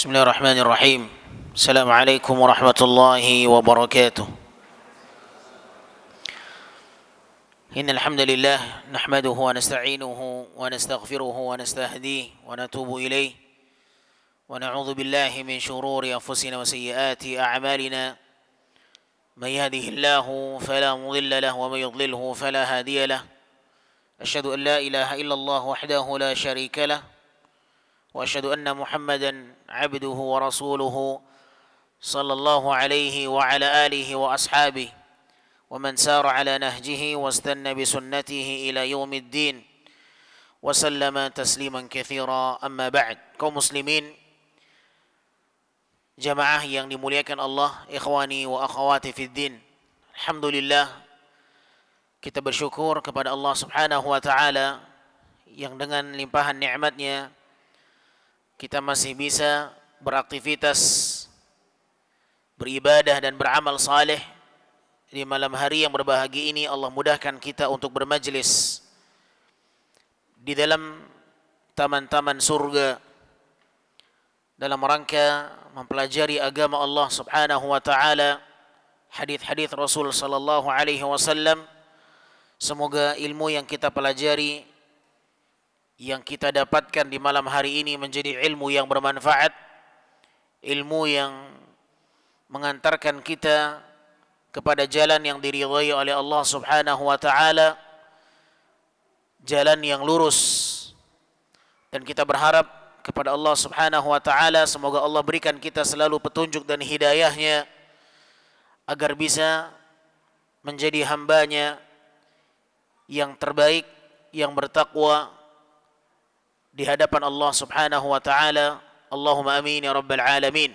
بسم الله الرحمن الرحيم. السلام عليكم ورحمة الله وبركاته. إن الحمد لله نحمده ونستعينه ونستغفره ونستهديه ونتوب إليه ونعوذ بالله من شرور أنفسنا وسيئات أعمالنا. من يهده الله فلا مضل له ومن يضلله فلا هادي له. أشهد أن لا إله إلا الله وحده لا شريك له وأشهد أن محمدا عبده ورسوله صلى الله عليه وعلى آله وأصحابه ومن سار على نهجه واستنى بسنته إلى يوم الدين وسلم تسليما كثيرا. أما بعد. Kaum muslimin, jamaah yang dimuliakan Allah, ikhwani wa akhwati fid din. Alhamdulillah, kita bersyukur kepada Allah Subhanahu wa taala yang dengan limpahan nikmatnya kita masih bisa beraktivitas, beribadah dan beramal saleh. Di malam hari yang berbahagia ini Allah mudahkan kita untuk bermajlis di dalam taman-taman surga dalam rangka mempelajari agama Allah Subhanahu wa taala, hadis-hadis Rasul sallallahu alaihi wasallam. Semoga ilmu yang kita pelajari, yang kita dapatkan di malam hari ini menjadi ilmu yang bermanfaat, ilmu yang mengantarkan kita kepada jalan yang diridhai oleh Allah Subhanahu wa taala, jalan yang lurus. Dan kita berharap kepada Allah Subhanahu wa taala semoga Allah berikan kita selalu petunjuk dan hidayahnya agar bisa menjadi hambanya yang terbaik, yang bertakwa di hadapan Allah Subhanahu wa taala. Allahumma amin ya rabbal alamin.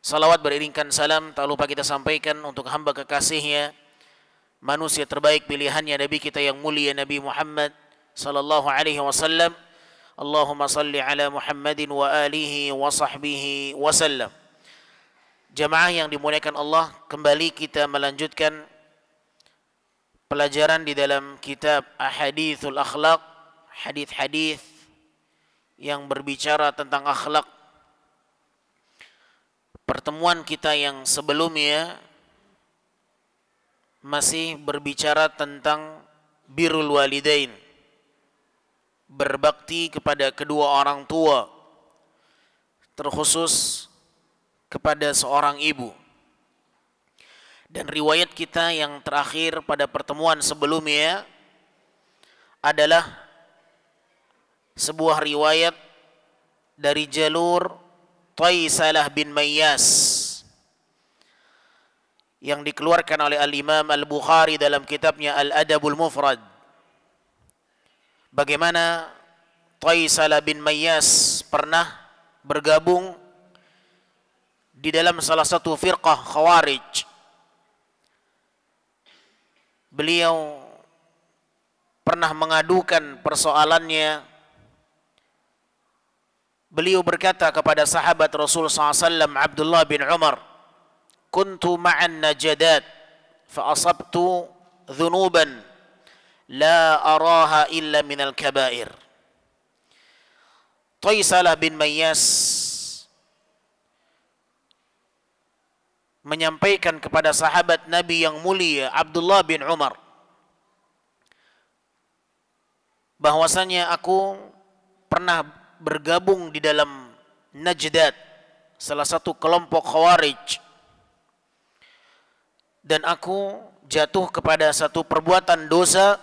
Salawat beriringkan salam tak lupa kita sampaikan untuk hamba kekasihnya, manusia terbaik pilihannya, Nabi kita yang mulia Nabi Muhammad sallallahu alaihi wasallam. Allahumma salli ala Muhammadin wa alihi wa sahbihi wasallam. Jamaah yang dimuliakan Allah, kembali kita melanjutkan pelajaran di dalam kitab Ahadithul Akhlaq, hadis-hadis yang berbicara tentang akhlak. Pertemuan kita yang sebelumnya masih berbicara tentang birrul walidain, berbakti kepada kedua orang tua, terkhusus kepada seorang ibu. Dan riwayat kita yang terakhir pada pertemuan sebelumnya adalah sebuah riwayat dari jalur Taisalah bin Mayyas yang dikeluarkan oleh Al-Imam Al-Bukhari dalam kitabnya Al-Adabul Mufrad. Bagaimana Taisalah bin Mayyas pernah bergabung di dalam salah satu firqah Khawarij. Beliau pernah mengadukan persoalannya. Beliau berkata kepada sahabat Rasul SAW Abdullah bin Umar, "Kuntu ma'an najadat fa asabtu dhunuban la araha illa minal kabair." Taisalah bin Mayyas menyampaikan kepada sahabat Nabi yang mulia Abdullah bin Umar bahwasanya aku pernah bergabung di dalam Najdat, salah satu kelompok Khawarij, dan aku jatuh kepada satu perbuatan dosa,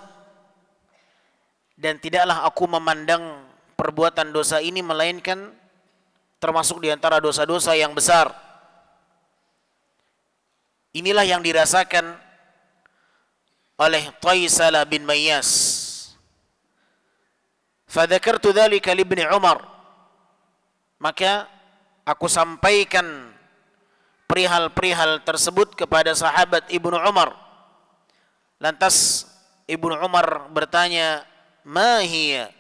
dan tidaklah aku memandang perbuatan dosa ini melainkan termasuk di antara dosa-dosa yang besar. Inilah yang dirasakan oleh Taisalah bin Mayyas. Fadzakartu dzalika li Ibnu Umar, maka aku sampaikan perihal-perihal tersebut kepada sahabat Ibnu Umar. Lantas Ibnu Umar bertanya, "Ma hiya?"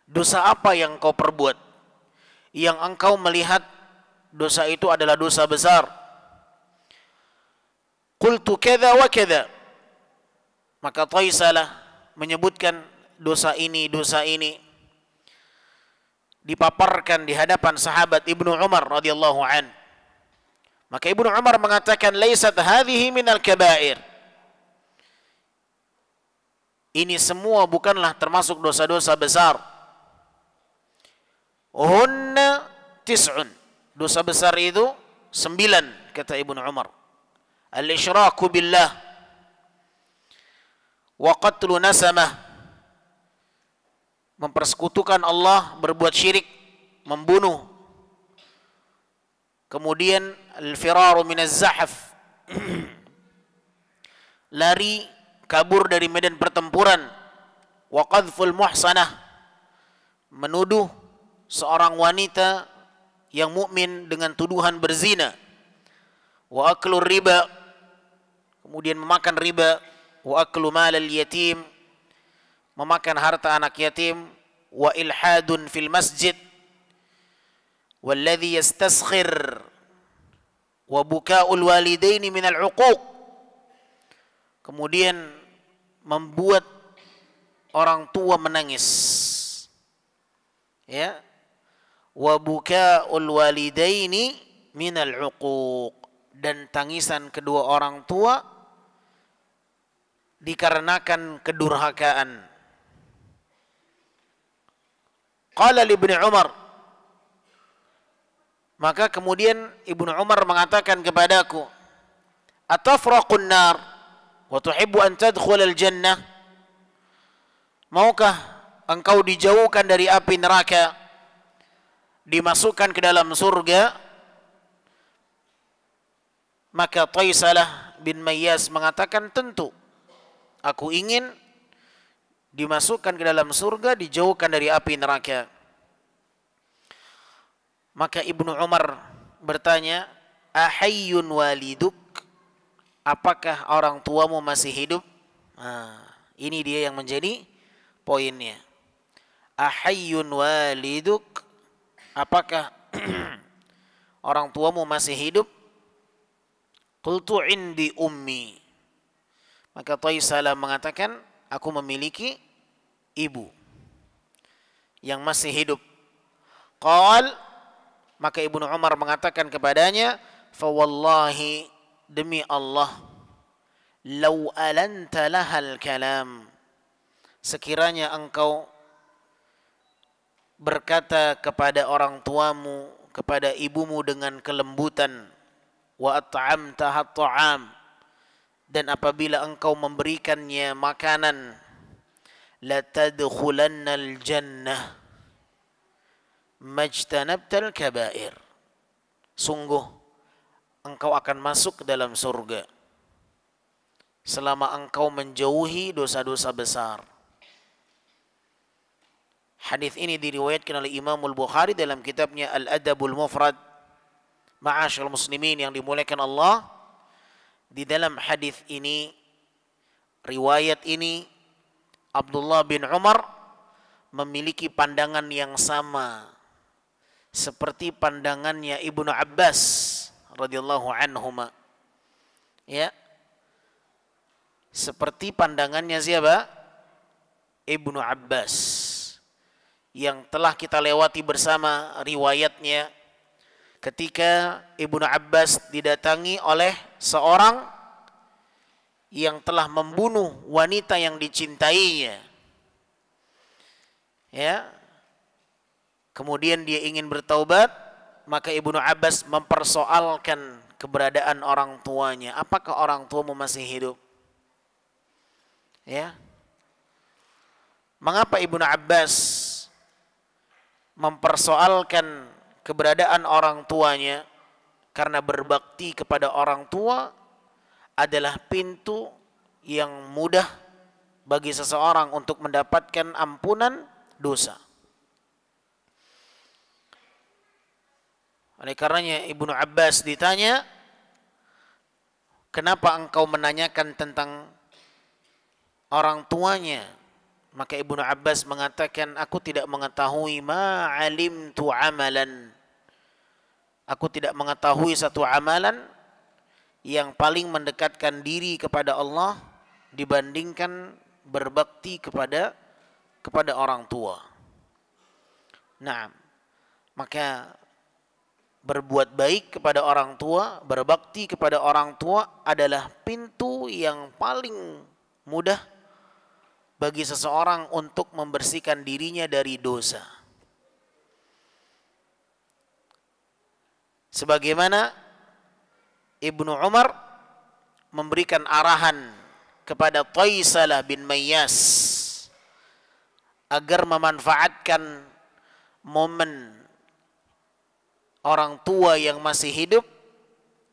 Dosa apa yang kau perbuat yang engkau melihat dosa itu adalah dosa besar? Qultu kadza wa kadza. Maka Taisalah menyebutkan dosa ini, dipaparkan di hadapan sahabat Ibnu Umar radhiyallahu an. Maka Ibnu Umar mengatakan, "Laisat hadhihi minal kabair." Ini semua bukanlah termasuk dosa-dosa besar. Hunna tis'un. Dosa besar itu 9, kata Ibnu Umar. Al-isyraku billah wa qatlu nasamah. Mempersekutukan Allah, berbuat syirik, membunuh. Kemudian al-firaru minaz zahaf. Lari, kabur dari medan pertempuran. Wa qadhful muhsanah. Menuduh seorang wanita yang mukmin dengan tuduhan berzina. Wa aklur riba. Kemudian memakan riba. Wa aklu malal yatim. Memakan harta anak yatim. Wa ilhadun fil masjid. Walladhi yastaskhir. Wa buka'ul walidaini minal uquq. Kemudian membuat orang tua menangis. Ya. Wa buka'ul walidaini minal uquq. Dan tangisan kedua orang tua dikarenakan kedurhakaan. Qala li Ibnu Umar. Maka kemudian Ibnu Umar mengatakan kepadaku, "Atafraqun nar wa tuhibbu an tadkhul al-jannah?" Maukah engkau dijauhkan dari api neraka, dimasukkan ke dalam surga? Maka Taisalah bin Mayyas mengatakan, tentu aku ingin dimasukkan ke dalam surga, dijauhkan dari api neraka. Maka Ibnu Umar bertanya, ahayyun waliduk? Apakah orang tuamu masih hidup? Nah, ini dia yang menjadi poinnya. Ahayyun waliduk? Apakah orang tuamu masih hidup? Qultu indi ummi. Maka Taisalah mengatakan, aku memiliki ibu yang masih hidup. Qal, maka Ibnu Umar mengatakan kepadanya, fa wallahi, demi Allah, law alanta lahal kalam, sekiranya engkau berkata kepada orang tuamu, kepada ibumu dengan kelembutan, wa at'amtaha at'am, dan apabila engkau memberikannya makanan, la tadkhulannal jannah majtanabtal kabair, sungguh engkau akan masuk ke dalam surga selama engkau menjauhi dosa-dosa besar. Hadis ini diriwayatkan oleh Imam Al-Bukhari dalam kitabnya Al-Adabul Mufrad. Ma'asyiral muslimin yang dimuliakan Allah, di dalam hadis ini, riwayat ini, Abdullah bin Umar memiliki pandangan yang sama seperti pandangannya Ibnu Abbas radhiyallahu anhuma. Ya. Seperti pandangannya siapa? Ibnu Abbas, yang telah kita lewati bersama riwayatnya ketika Ibnu Abbas didatangi oleh seorang yang telah membunuh wanita yang dicintainya. Ya. Kemudian dia ingin bertaubat, maka Ibnu Abbas mempersoalkan keberadaan orang tuanya. Apakah orang tuamu masih hidup? Ya. Mengapa Ibnu Abbas mempersoalkan keberadaan orang tuanya? Karena berbakti kepada orang tua adalah pintu yang mudah bagi seseorang untuk mendapatkan ampunan dosa. Oleh karenanya Ibnu Abbas ditanya, kenapa engkau menanyakan tentang orang tuanya? Maka Ibnu Abbas mengatakan, aku tidak mengetahui, ma alimtu amalan, aku tidak mengetahui satu amalan yang paling mendekatkan diri kepada Allah dibandingkan berbakti kepada orang tua. Nah, Maka berbuat baik kepada orang tua, berbakti kepada orang tua adalah pintu yang paling mudah bagi seseorang untuk membersihkan dirinya dari dosa. Sebagaimana Ibnu Umar memberikan arahan kepada Taisalah bin Mayyas agar memanfaatkan momen orang tua yang masih hidup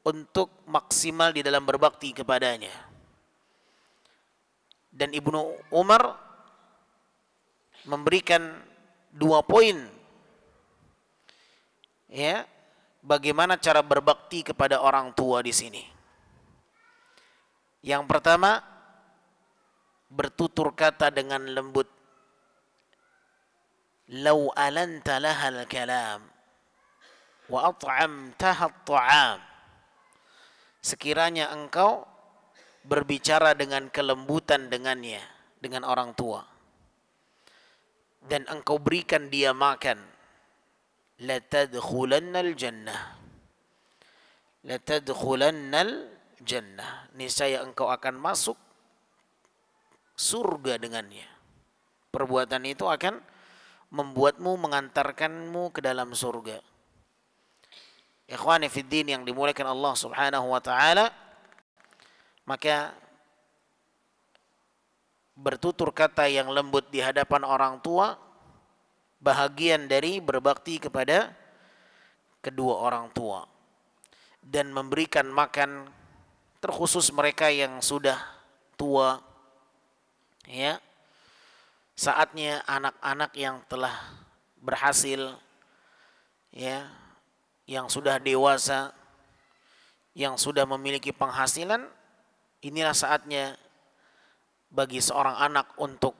untuk maksimal di dalam berbakti kepadanya. Dan Ibnu Umar memberikan 2 poin, ya, bagaimana cara berbakti kepada orang tua di sini. Yang pertama, bertutur kata dengan lembut. Lau alanta lahal kalam wa at'amtaha at-ta'am. Sekiranya engkau berbicara dengan kelembutan dengannya, dengan orang tua, dan engkau berikan dia makan, latadkhulannal jannah. Latadkhulannal jannah. Niscaya engkau akan masuk surga dengannya. Perbuatan itu akan membuatmu, mengantarkanmu ke dalam surga. Ikhwani fid din yang dimuliakan Allah Subhanahu wa taala, maka bertutur kata yang lembut di hadapan orang tua bahagian dari berbakti kepada kedua orang tua, dan memberikan makan terkhusus mereka yang sudah tua, ya. Saatnya anak-anak yang telah berhasil, ya, yang sudah dewasa, yang sudah memiliki penghasilan, inilah saatnya bagi seorang anak untuk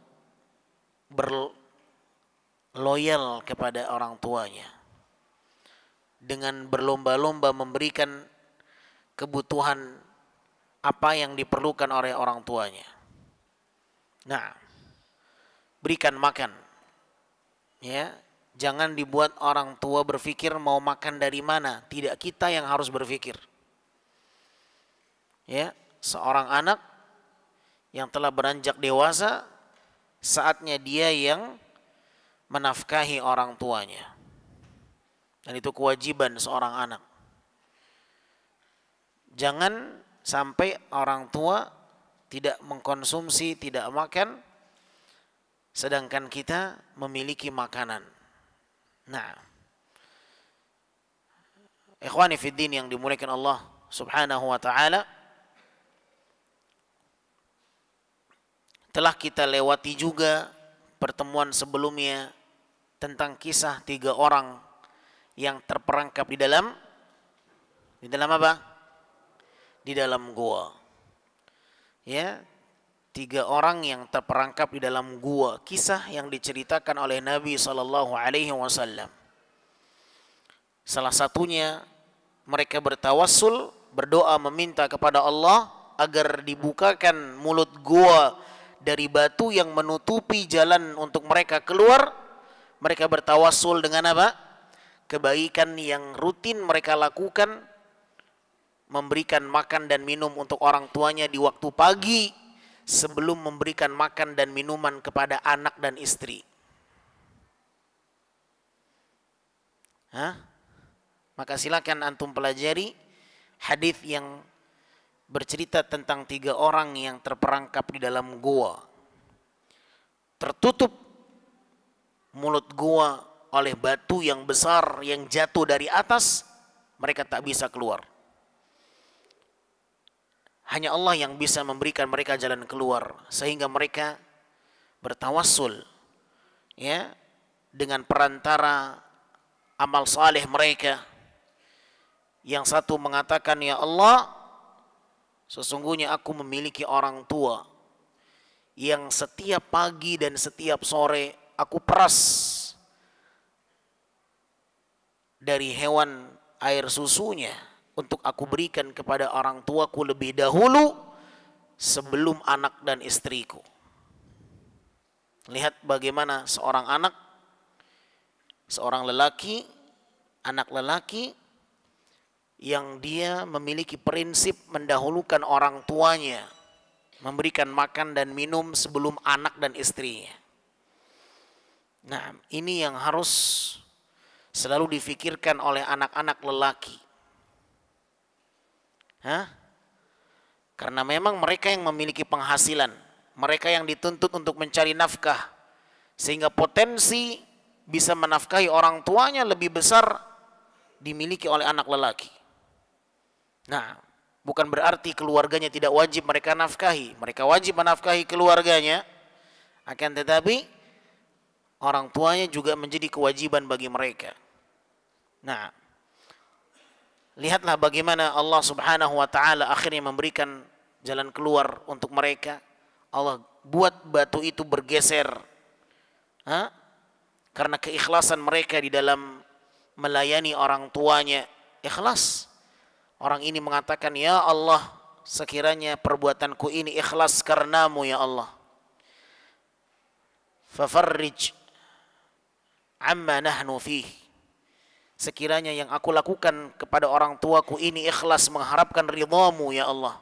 berloyal kepada orang tuanya dengan berlomba-lomba memberikan kebutuhan apa yang diperlukan oleh orang tuanya. Nah, berikan makan, ya. Jangan dibuat orang tua berpikir mau makan dari mana. Tidak, kita yang harus berpikir. Ya, seorang anak yang telah beranjak dewasa, saatnya dia yang menafkahi orang tuanya. Dan itu kewajiban seorang anak. Jangan sampai orang tua tidak mengkonsumsi, tidak makan, sedangkan kita memiliki makanan. Nah, ikhwani fid din yang dimuliakan Allah Subhanahu wa taala, telah kita lewati juga pertemuan sebelumnya tentang kisah 3 orang yang terperangkap di dalam apa? Di dalam gua. Ya, 3 orang yang terperangkap di dalam gua, kisah yang diceritakan oleh Nabi SAW. Salah satunya mereka bertawassul, berdoa meminta kepada Allah agar dibukakan mulut gua dari batu yang menutupi jalan untuk mereka keluar. Mereka bertawassul dengan apa? Kebaikan yang rutin mereka lakukan, memberikan makan dan minum untuk orang tuanya di waktu pagi, sebelum memberikan makan dan minuman kepada anak dan istri. Maka silakan antum pelajari hadis yang bercerita tentang 3 orang yang terperangkap di dalam gua. Tertutup mulut gua oleh batu yang besar yang jatuh dari atas, mereka tak bisa keluar. Hanya Allah yang bisa memberikan mereka jalan keluar, sehingga mereka bertawassul, ya, dengan perantara amal saleh mereka. Yang satu mengatakan, ya Allah, sesungguhnya aku memiliki orang tua yang setiap pagi dan setiap sore aku peras dari hewan air susunya untuk aku berikan kepada orang tuaku lebih dahulu sebelum anak dan istriku. Lihat bagaimana seorang anak, seorang lelaki anak lelaki yang dia memiliki prinsip mendahulukan orang tuanya, memberikan makan dan minum sebelum anak dan istrinya. Nah, ini yang harus selalu difikirkan oleh anak-anak lelaki. Karena memang mereka yang memiliki penghasilan, mereka yang dituntut untuk mencari nafkah, sehingga potensi bisa menafkahi orang tuanya lebih besar dimiliki oleh anak lelaki. Nah, bukan berarti keluarganya tidak wajib mereka nafkahi. Mereka wajib menafkahi keluarganya, akan tetapi orang tuanya juga menjadi kewajiban bagi mereka. Nah, lihatlah bagaimana Allah Subhanahu wa taala akhirnya memberikan jalan keluar untuk mereka. Allah buat batu itu bergeser. Karena keikhlasan mereka di dalam melayani orang tuanya. Ikhlas. Orang ini mengatakan, ya Allah, sekiranya perbuatanku ini ikhlas karenamu ya Allah. Fafarrij amma nahnu fih. Sekiranya yang aku lakukan kepada orang tuaku ini ikhlas mengharapkan ridhamu ya Allah,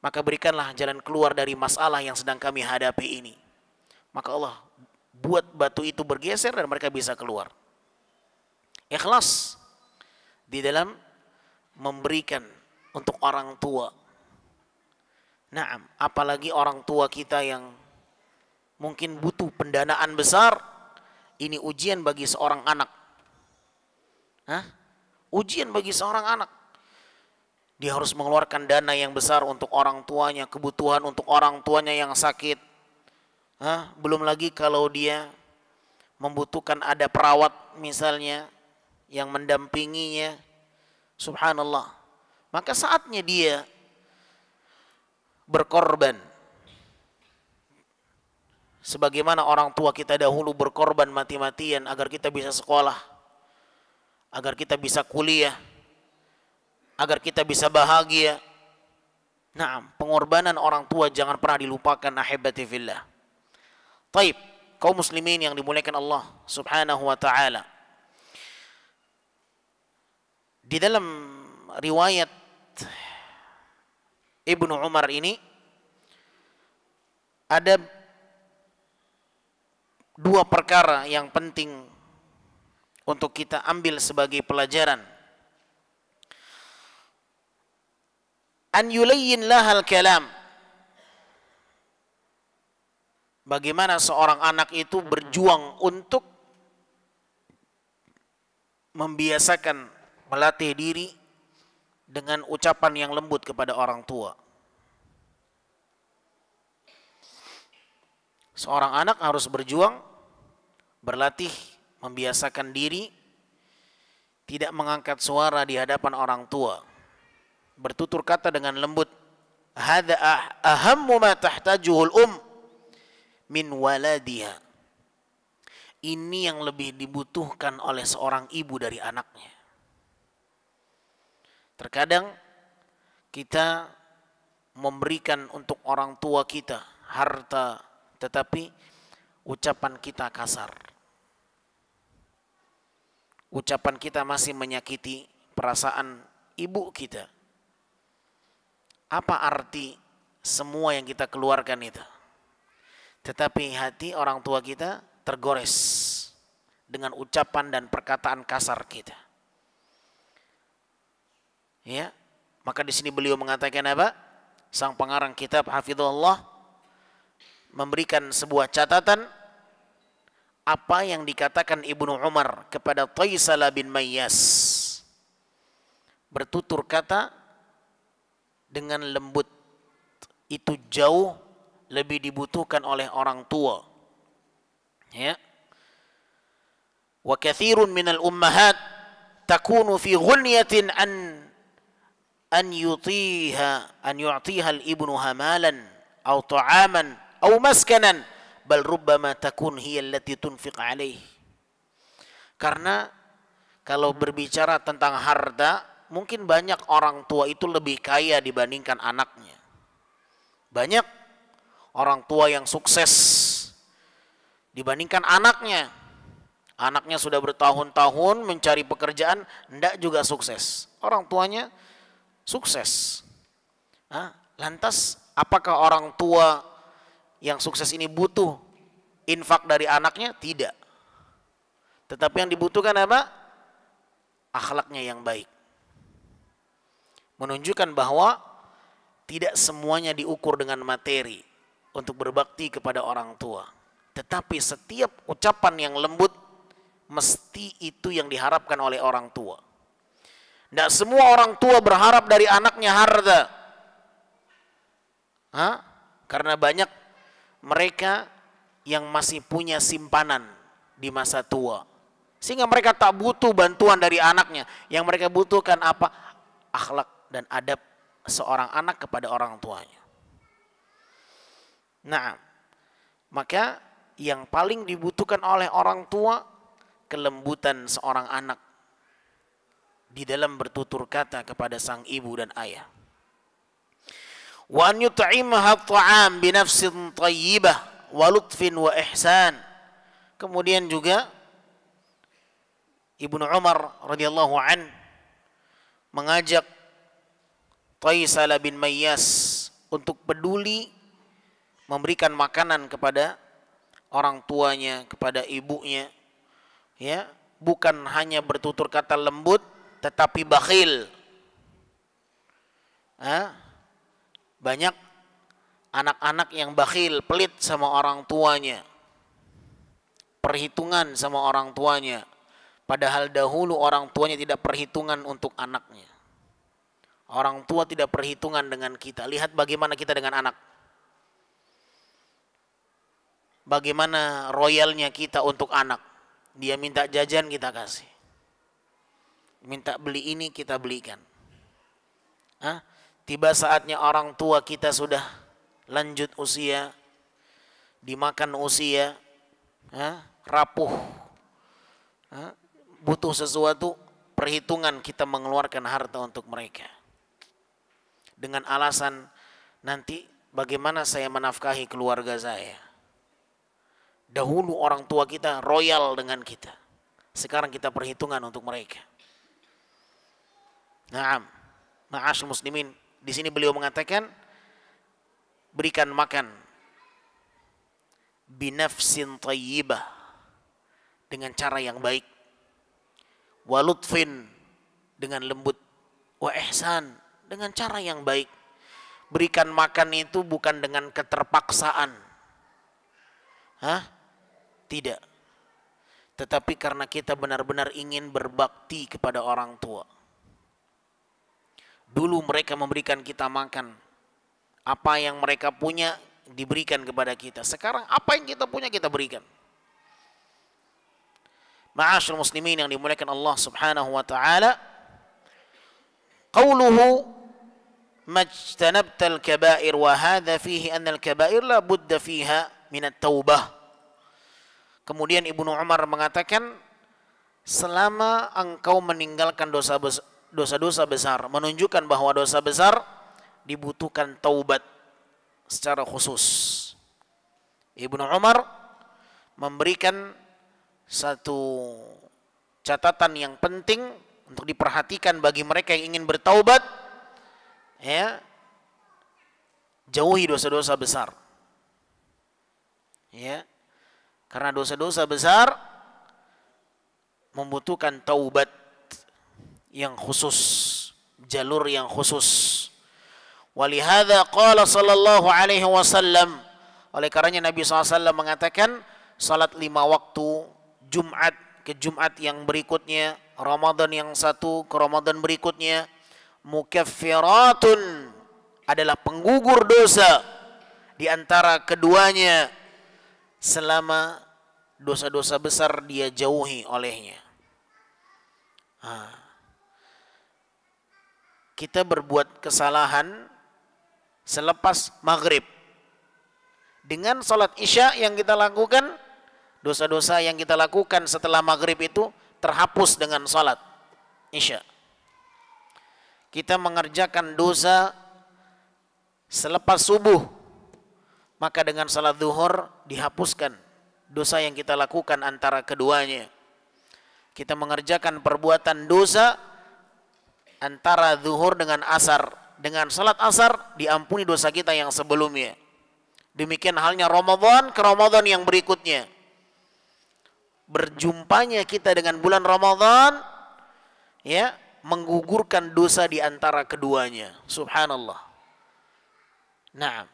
maka berikanlah jalan keluar dari masalah yang sedang kami hadapi ini. Maka Allah buat batu itu bergeser dan mereka bisa keluar. Ikhlas di dalam memberikan untuk orang tua. Naam, apalagi orang tua kita yang mungkin butuh pendanaan besar. Ini ujian bagi seorang anak. Ujian bagi seorang anak. Dia harus mengeluarkan dana yang besar untuk orang tuanya, kebutuhan untuk orang tuanya yang sakit. Belum lagi kalau dia membutuhkan ada perawat misalnya yang mendampinginya. Subhanallah. Maka saatnya dia berkorban. Sebagaimana orang tua kita dahulu berkorban mati-matian agar kita bisa sekolah, agar kita bisa kuliah, agar kita bisa bahagia. Nah, pengorbanan orang tua jangan pernah dilupakan, ahibati fillah. Taib, kaum muslimin yang dimuliakan Allah Subhanahu wa taala. Di dalam riwayat Ibnu Umar ini ada dua perkara yang penting untuk kita ambil sebagai pelajaran. An yulayyin lahal kalam. Bagaimana seorang anak itu berjuang untuk membiasakan, melatih diri dengan ucapan yang lembut kepada orang tua. Seorang anak harus berjuang, berlatih, membiasakan diri tidak mengangkat suara di hadapan orang tua, bertutur kata dengan lembut. Hadza ahammu ma tahtajuhul min waladiha. Ini yang lebih dibutuhkan oleh seorang ibu dari anaknya. Terkadang kita memberikan untuk orang tua kita harta, tetapi ucapan kita kasar. Ucapan kita masih menyakiti perasaan ibu kita. Apa arti semua yang kita keluarkan itu? Tetapi hati orang tua kita tergores dengan ucapan dan perkataan kasar kita. Ya, maka di sini beliau mengatakan apa? Sang pengarang kitab hafizahullah memberikan sebuah catatan apa yang dikatakan Ibnu Umar kepada Taisalah bin Mayyas. Bertutur kata dengan lembut itu jauh lebih dibutuhkan oleh orang tua. Ya. Wa katsirun minal ummahat takunu fi ghunyatin an yu'tiha al-ibnu hamalan aw ta'aman aw maskanan bal rubbama takun hiya allati tunfiq alaih. Karena kalau berbicara tentang harta, mungkin banyak orang tua itu lebih kaya dibandingkan anaknya. Banyak orang tua yang sukses dibandingkan anaknya. Anaknya sudah bertahun-tahun mencari pekerjaan, tidak juga sukses. Orang tuanya sukses. Lantas apakah orang tua yang sukses ini butuh infak dari anaknya? Tidak. Tetapi yang dibutuhkan apa? Akhlaknya yang baik. Menunjukkan bahwa tidak semuanya diukur dengan materi untuk berbakti kepada orang tua. Tetapi setiap ucapan yang lembut mesti itu yang diharapkan oleh orang tua. Tidak semua orang tua berharap dari anaknya harta. Karena banyak mereka yang masih punya simpanan di masa tua. Sehingga mereka tak butuh bantuan dari anaknya. Yang mereka butuhkan apa? Akhlak dan adab seorang anak kepada orang tuanya. Nah, maka yang paling dibutuhkan oleh orang tua kelembutan seorang anak di dalam bertutur kata kepada sang ibu dan ayah. Wa an yut'imaha at'am bi nafsin thayyibah wa lutfin wa ihsan. Kemudian juga Ibnu Umar radhiyallahu an mengajak Taisal bin Mayyas untuk peduli memberikan makanan kepada orang tuanya, kepada ibunya. Ya, bukan hanya bertutur kata lembut tetapi bakhil. Banyak anak-anak yang bakhil, pelit sama orang tuanya, perhitungan sama orang tuanya, padahal dahulu orang tuanya tidak perhitungan untuk anaknya. Orang tua tidak perhitungan dengan kita. Lihat bagaimana kita dengan anak, bagaimana royalnya kita untuk anak. Dia minta jajan kita kasih, minta beli ini kita belikan. Tiba saatnya orang tua kita sudah lanjut usia, dimakan usia, rapuh, butuh sesuatu, perhitungan kita mengeluarkan harta untuk mereka. Dengan alasan nanti bagaimana saya menafkahi keluarga saya. Dahulu orang tua kita royal dengan kita. Sekarang kita perhitungan untuk mereka. Naam, ma'asyil muslimin. Di sini beliau mengatakan berikan makan binafsin thayyibah, dengan cara yang baik, wa lutfin, dengan lembut, wa ihsan, dengan cara yang baik. Berikan makan itu bukan dengan keterpaksaan. Tidak. Tetapi karena kita benar-benar ingin berbakti kepada orang tua. Dulu mereka memberikan kita makan. Apa yang mereka punya diberikan kepada kita. Sekarang apa yang kita punya kita berikan. Ma'asyil muslimin yang dimuliakan Allah subhanahu wa ta'ala. Qauluhu majtanabtal kabair wa hadha fihi anna al-kabair la budda fiha minat taubah. Kemudian Ibnu Umar mengatakan, selama engkau meninggalkan dosa-dosa besar, menunjukkan bahwa dosa besar dibutuhkan taubat secara khusus. Ibnu Umar memberikan satu catatan yang penting untuk diperhatikan bagi mereka yang ingin bertaubat, ya, jauhi dosa-dosa besar. Ya. Karena dosa-dosa besar membutuhkan taubat yang khusus, jalur yang khusus. Walihada qala sallallahu alaihi wasallam, oleh karenanya Nabi SAW mengatakan, salat 5 waktu, Jumat ke Jumat yang berikutnya, Ramadan yang satu ke Ramadan berikutnya, mukaffiratun, adalah penggugur dosa di antara keduanya, selama dosa-dosa besar dia jauhi olehnya. Kita berbuat kesalahan selepas maghrib, dengan salat isya yang kita lakukan, dosa-dosa yang kita lakukan setelah maghrib itu terhapus dengan salat isya. Kita mengerjakan dosa selepas subuh, maka dengan salat zuhur dihapuskan dosa yang kita lakukan antara keduanya. kita mengerjakan perbuatan dosa antara zuhur dengan asar. Dengan salat asar diampuni dosa kita yang sebelumnya. Demikian halnya Ramadan ke Ramadan yang berikutnya. Berjumpanya kita dengan bulan Ramadan ya menggugurkan dosa di antara keduanya. Subhanallah. Nah,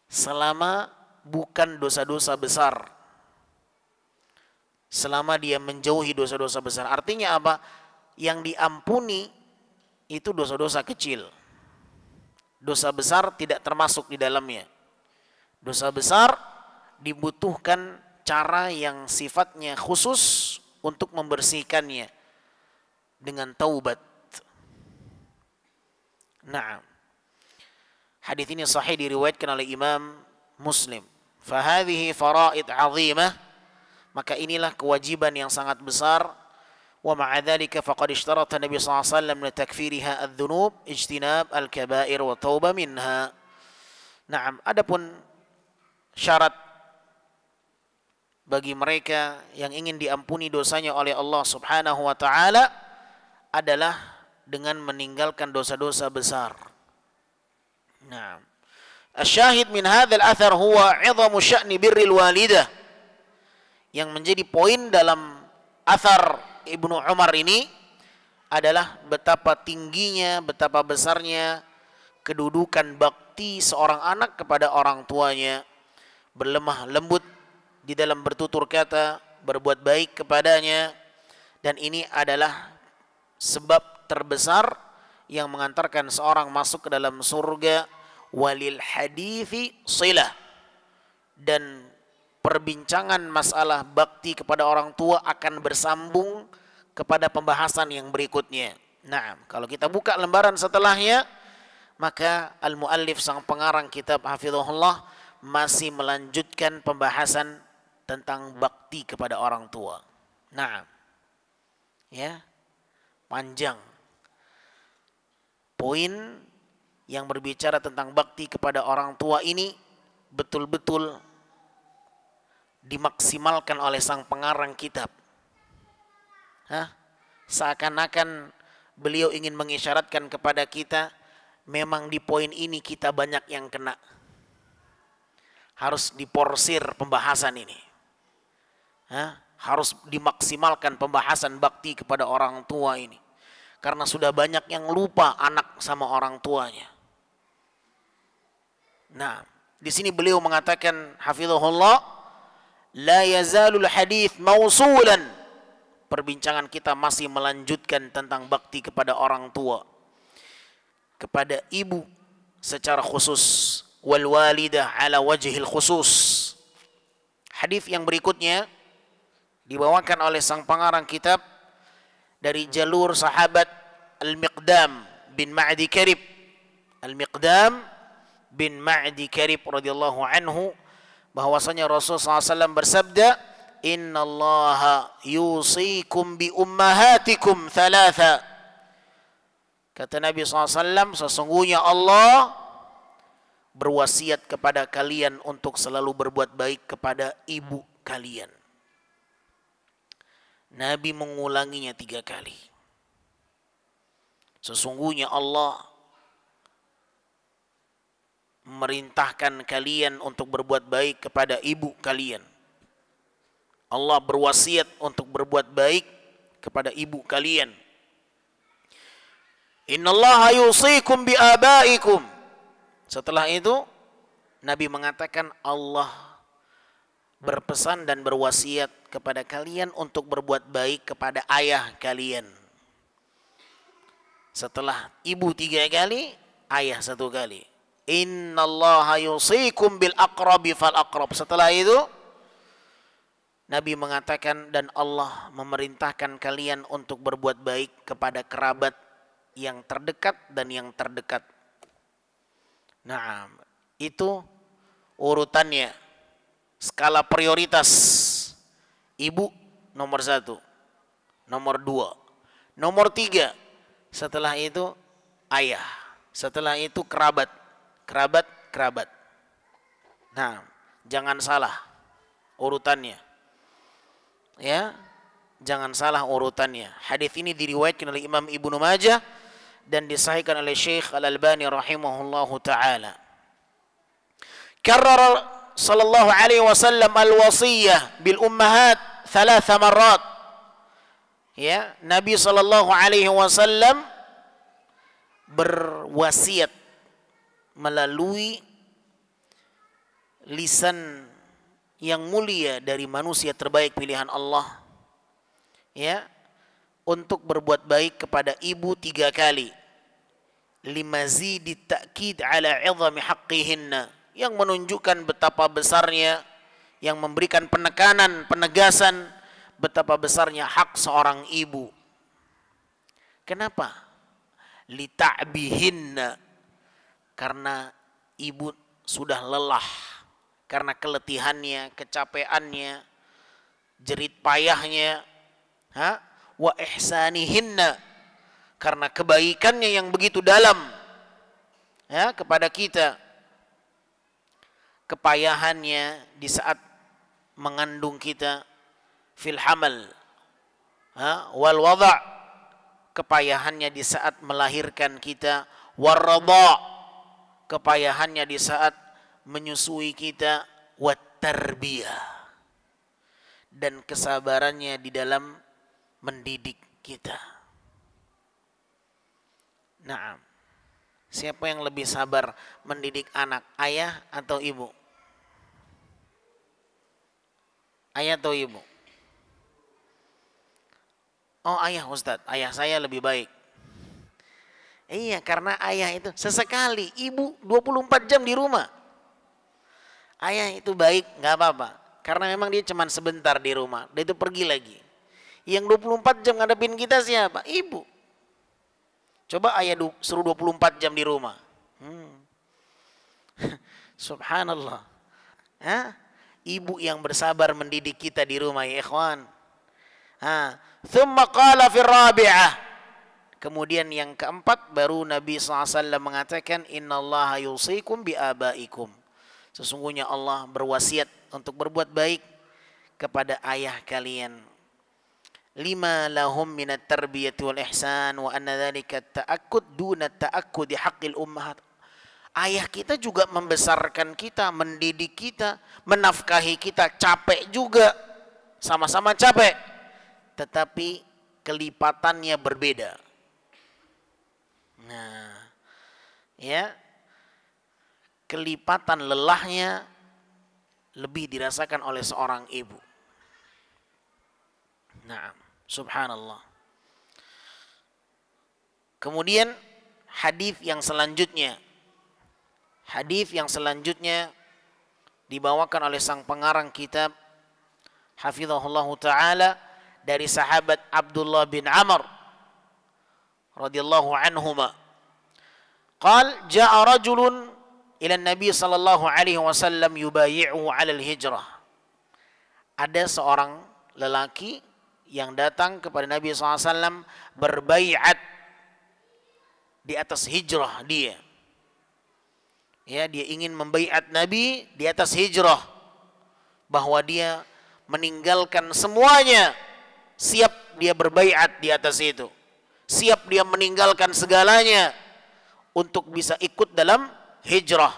selama bukan dosa-dosa besar. Selama dia menjauhi dosa-dosa besar. Artinya apa? Yang diampuni itu dosa-dosa kecil. Dosa besar tidak termasuk di dalamnya. Dosa besar dibutuhkan cara yang sifatnya khusus untuk membersihkannya dengan taubat. Nah, hadis ini sahih diriwayatkan oleh Imam Muslim. Fahadhihi faraid 'azimah, maka inilah kewajiban yang sangat besar. Wa ma'a dzalika faqad ishtarata Nabi sallallahu alaihi wasallam li takfiriha adz-dzunub ijtinab al-kaba'ir wa tauba minha. Naam, adapun syarat bagi mereka yang ingin diampuni dosanya oleh Allah Subhanahu wa taala adalah dengan meninggalkan dosa-dosa besar. Naam. Asyahid min hadzal athar huwa 'idhamu sya'ni birril walidah. Yang menjadi poin dalam athar Ibnu Umar ini adalah betapa tingginya, betapa besarnya kedudukan bakti seorang anak kepada orang tuanya, berlemah lembut di dalam bertutur kata, berbuat baik kepadanya, dan ini adalah sebab terbesar yang mengantarkan seorang masuk ke dalam surga. Walil hadithi silah, dan perbincangan masalah bakti kepada orang tua akan bersambung kepada pembahasan yang berikutnya. Nah, kalau kita buka lembaran setelahnya, maka al-muallif sang pengarang kitab hafizahullah masih melanjutkan pembahasan tentang bakti kepada orang tua. Nah, ya, panjang. Poin yang berbicara tentang bakti kepada orang tua ini betul-betul dimaksimalkan oleh sang pengarang kitab. Seakan-akan beliau ingin mengisyaratkan kepada kita, memang di poin ini kita banyak yang kena. Harus diporsir pembahasan ini. Harus dimaksimalkan pembahasan bakti kepada orang tua ini. Karena sudah banyak yang lupa anak sama orang tuanya. Nah, di sini beliau mengatakan hafizahullah, la yazalul hadits mausulan. Perbincangan kita masih melanjutkan tentang bakti kepada orang tua, kepada ibu secara khusus, wal walidah ala wajhil khusus. Hadis yang berikutnya dibawakan oleh sang pengarang kitab dari jalur sahabat Al-Miqdam bin Ma'di Karib. Al-Miqdam bin Ma'di Karib radhiyallahu anhu, bahwasanya Rasulullah SAW bersabda, innallaha yusikum bi ummahatikum thalatha. Kata Nabi SAW, sesungguhnya Allah berwasiat kepada kalian untuk selalu berbuat baik kepada ibu kalian. Nabi mengulanginya 3 kali. Sesungguhnya Allah memerintahkan kalian untuk berbuat baik kepada ibu kalian. Allah berwasiat untuk berbuat baik kepada ibu kalian. Innallaha yusikum bi abaikum. Setelah itu Nabi mengatakan Allah berpesan dan berwasiat kepada kalian untuk berbuat baik kepada ayah kalian. Setelah ibu 3 kali, ayah 1 kali. Innallaha yusikum bil aqrabi fal aqrab. Setelah itu Nabi mengatakan, dan Allah memerintahkan kalian untuk berbuat baik kepada kerabat yang terdekat dan yang terdekat. Nah, itu urutannya, skala prioritas. Ibu nomor 1, nomor 2, nomor 3. Setelah itu ayah, setelah itu kerabat. Nah, jangan salah urutannya. Ya, Jangan salah urutannya. Hadis ini diriwayatkan oleh Imam Ibnu Majah dan disahihkan oleh Syekh Al-Albani rahimahullahu taala. Karrar sallallahu alaihi wasallam al-wasiyah bil ummahat 3 marrat. Ya, Nabi sallallahu alaihi wasallam berwasiat melalui lisan yang mulia dari manusia terbaik pilihan Allah, ya, untuk berbuat baik kepada ibu 3 kali. Limazidi ta'kid ala 'idhami haqqihinna, yang menunjukkan betapa besarnya, yang memberikan penekanan, penegasan betapa besarnya hak seorang ibu. Kenapa? Lita'bihinna, karena ibu sudah lelah karena keletihannya, kecapeannya, jerit payahnya, wa ihsanihinna, karena kebaikannya yang begitu dalam, ya, kepada kita. Kepayahannya di saat mengandung kita, fil hamal, wal wada', kepayahannya di saat melahirkan kita, war radha', kepayahannya di saat menyusui kita, wat tarbiyah, dan kesabarannya di dalam mendidik kita. Nah, siapa yang lebih sabar mendidik anak, ayah atau ibu? Ayah atau ibu? Oh, ayah Ustadz, ayah saya lebih baik. Iya, karena ayah itu sesekali, ibu 24 jam di rumah. Ayah itu baik, nggak apa-apa, karena memang dia cuma sebentar di rumah, dia itu pergi lagi. Yang 24 jam ngadepin kita siapa? Ibu. Coba ayah suruh 24 jam di rumah. Subhanallah. Ibu yang bersabar mendidik kita di rumah, ya ikhwan. Thumma qala fi rabi'ah, kemudian yang keempat baru Nabi SAW mengatakan, innallaha yusikum bi abaikum, sesungguhnya Allah berwasiat untuk berbuat baik kepada ayah kalian. Lima lahum minat tarbiyati wal ihsan wa anna dhalika ta'akkud duna ta'akkud di haqqil ummahat. Ayah kita juga membesarkan kita, mendidik kita, menafkahi kita, capek juga, sama-sama capek, tetapi kelipatannya berbeda. Nah, ya, kelipatan lelahnya lebih dirasakan oleh seorang ibu. Nah, subhanallah. Kemudian hadis yang selanjutnya dibawakan oleh sang pengarang kitab hafizahullah taala dari sahabat Abdullah bin Amr radhiyallahu anhuma. Qal jaa rajulun ila Nabi sallallahu alaihi wasallam yubayi'u 'ala al-hijrah. Ada seorang lelaki yang datang kepada Nabi SAW berbaiat di atas hijrah dia. Ya, dia ingin membaiat Nabi di atas hijrah, bahwa dia meninggalkan semuanya, siap dia berbaiat di atas itu, siap dia meninggalkan segalanya untuk bisa ikut dalam hijrah.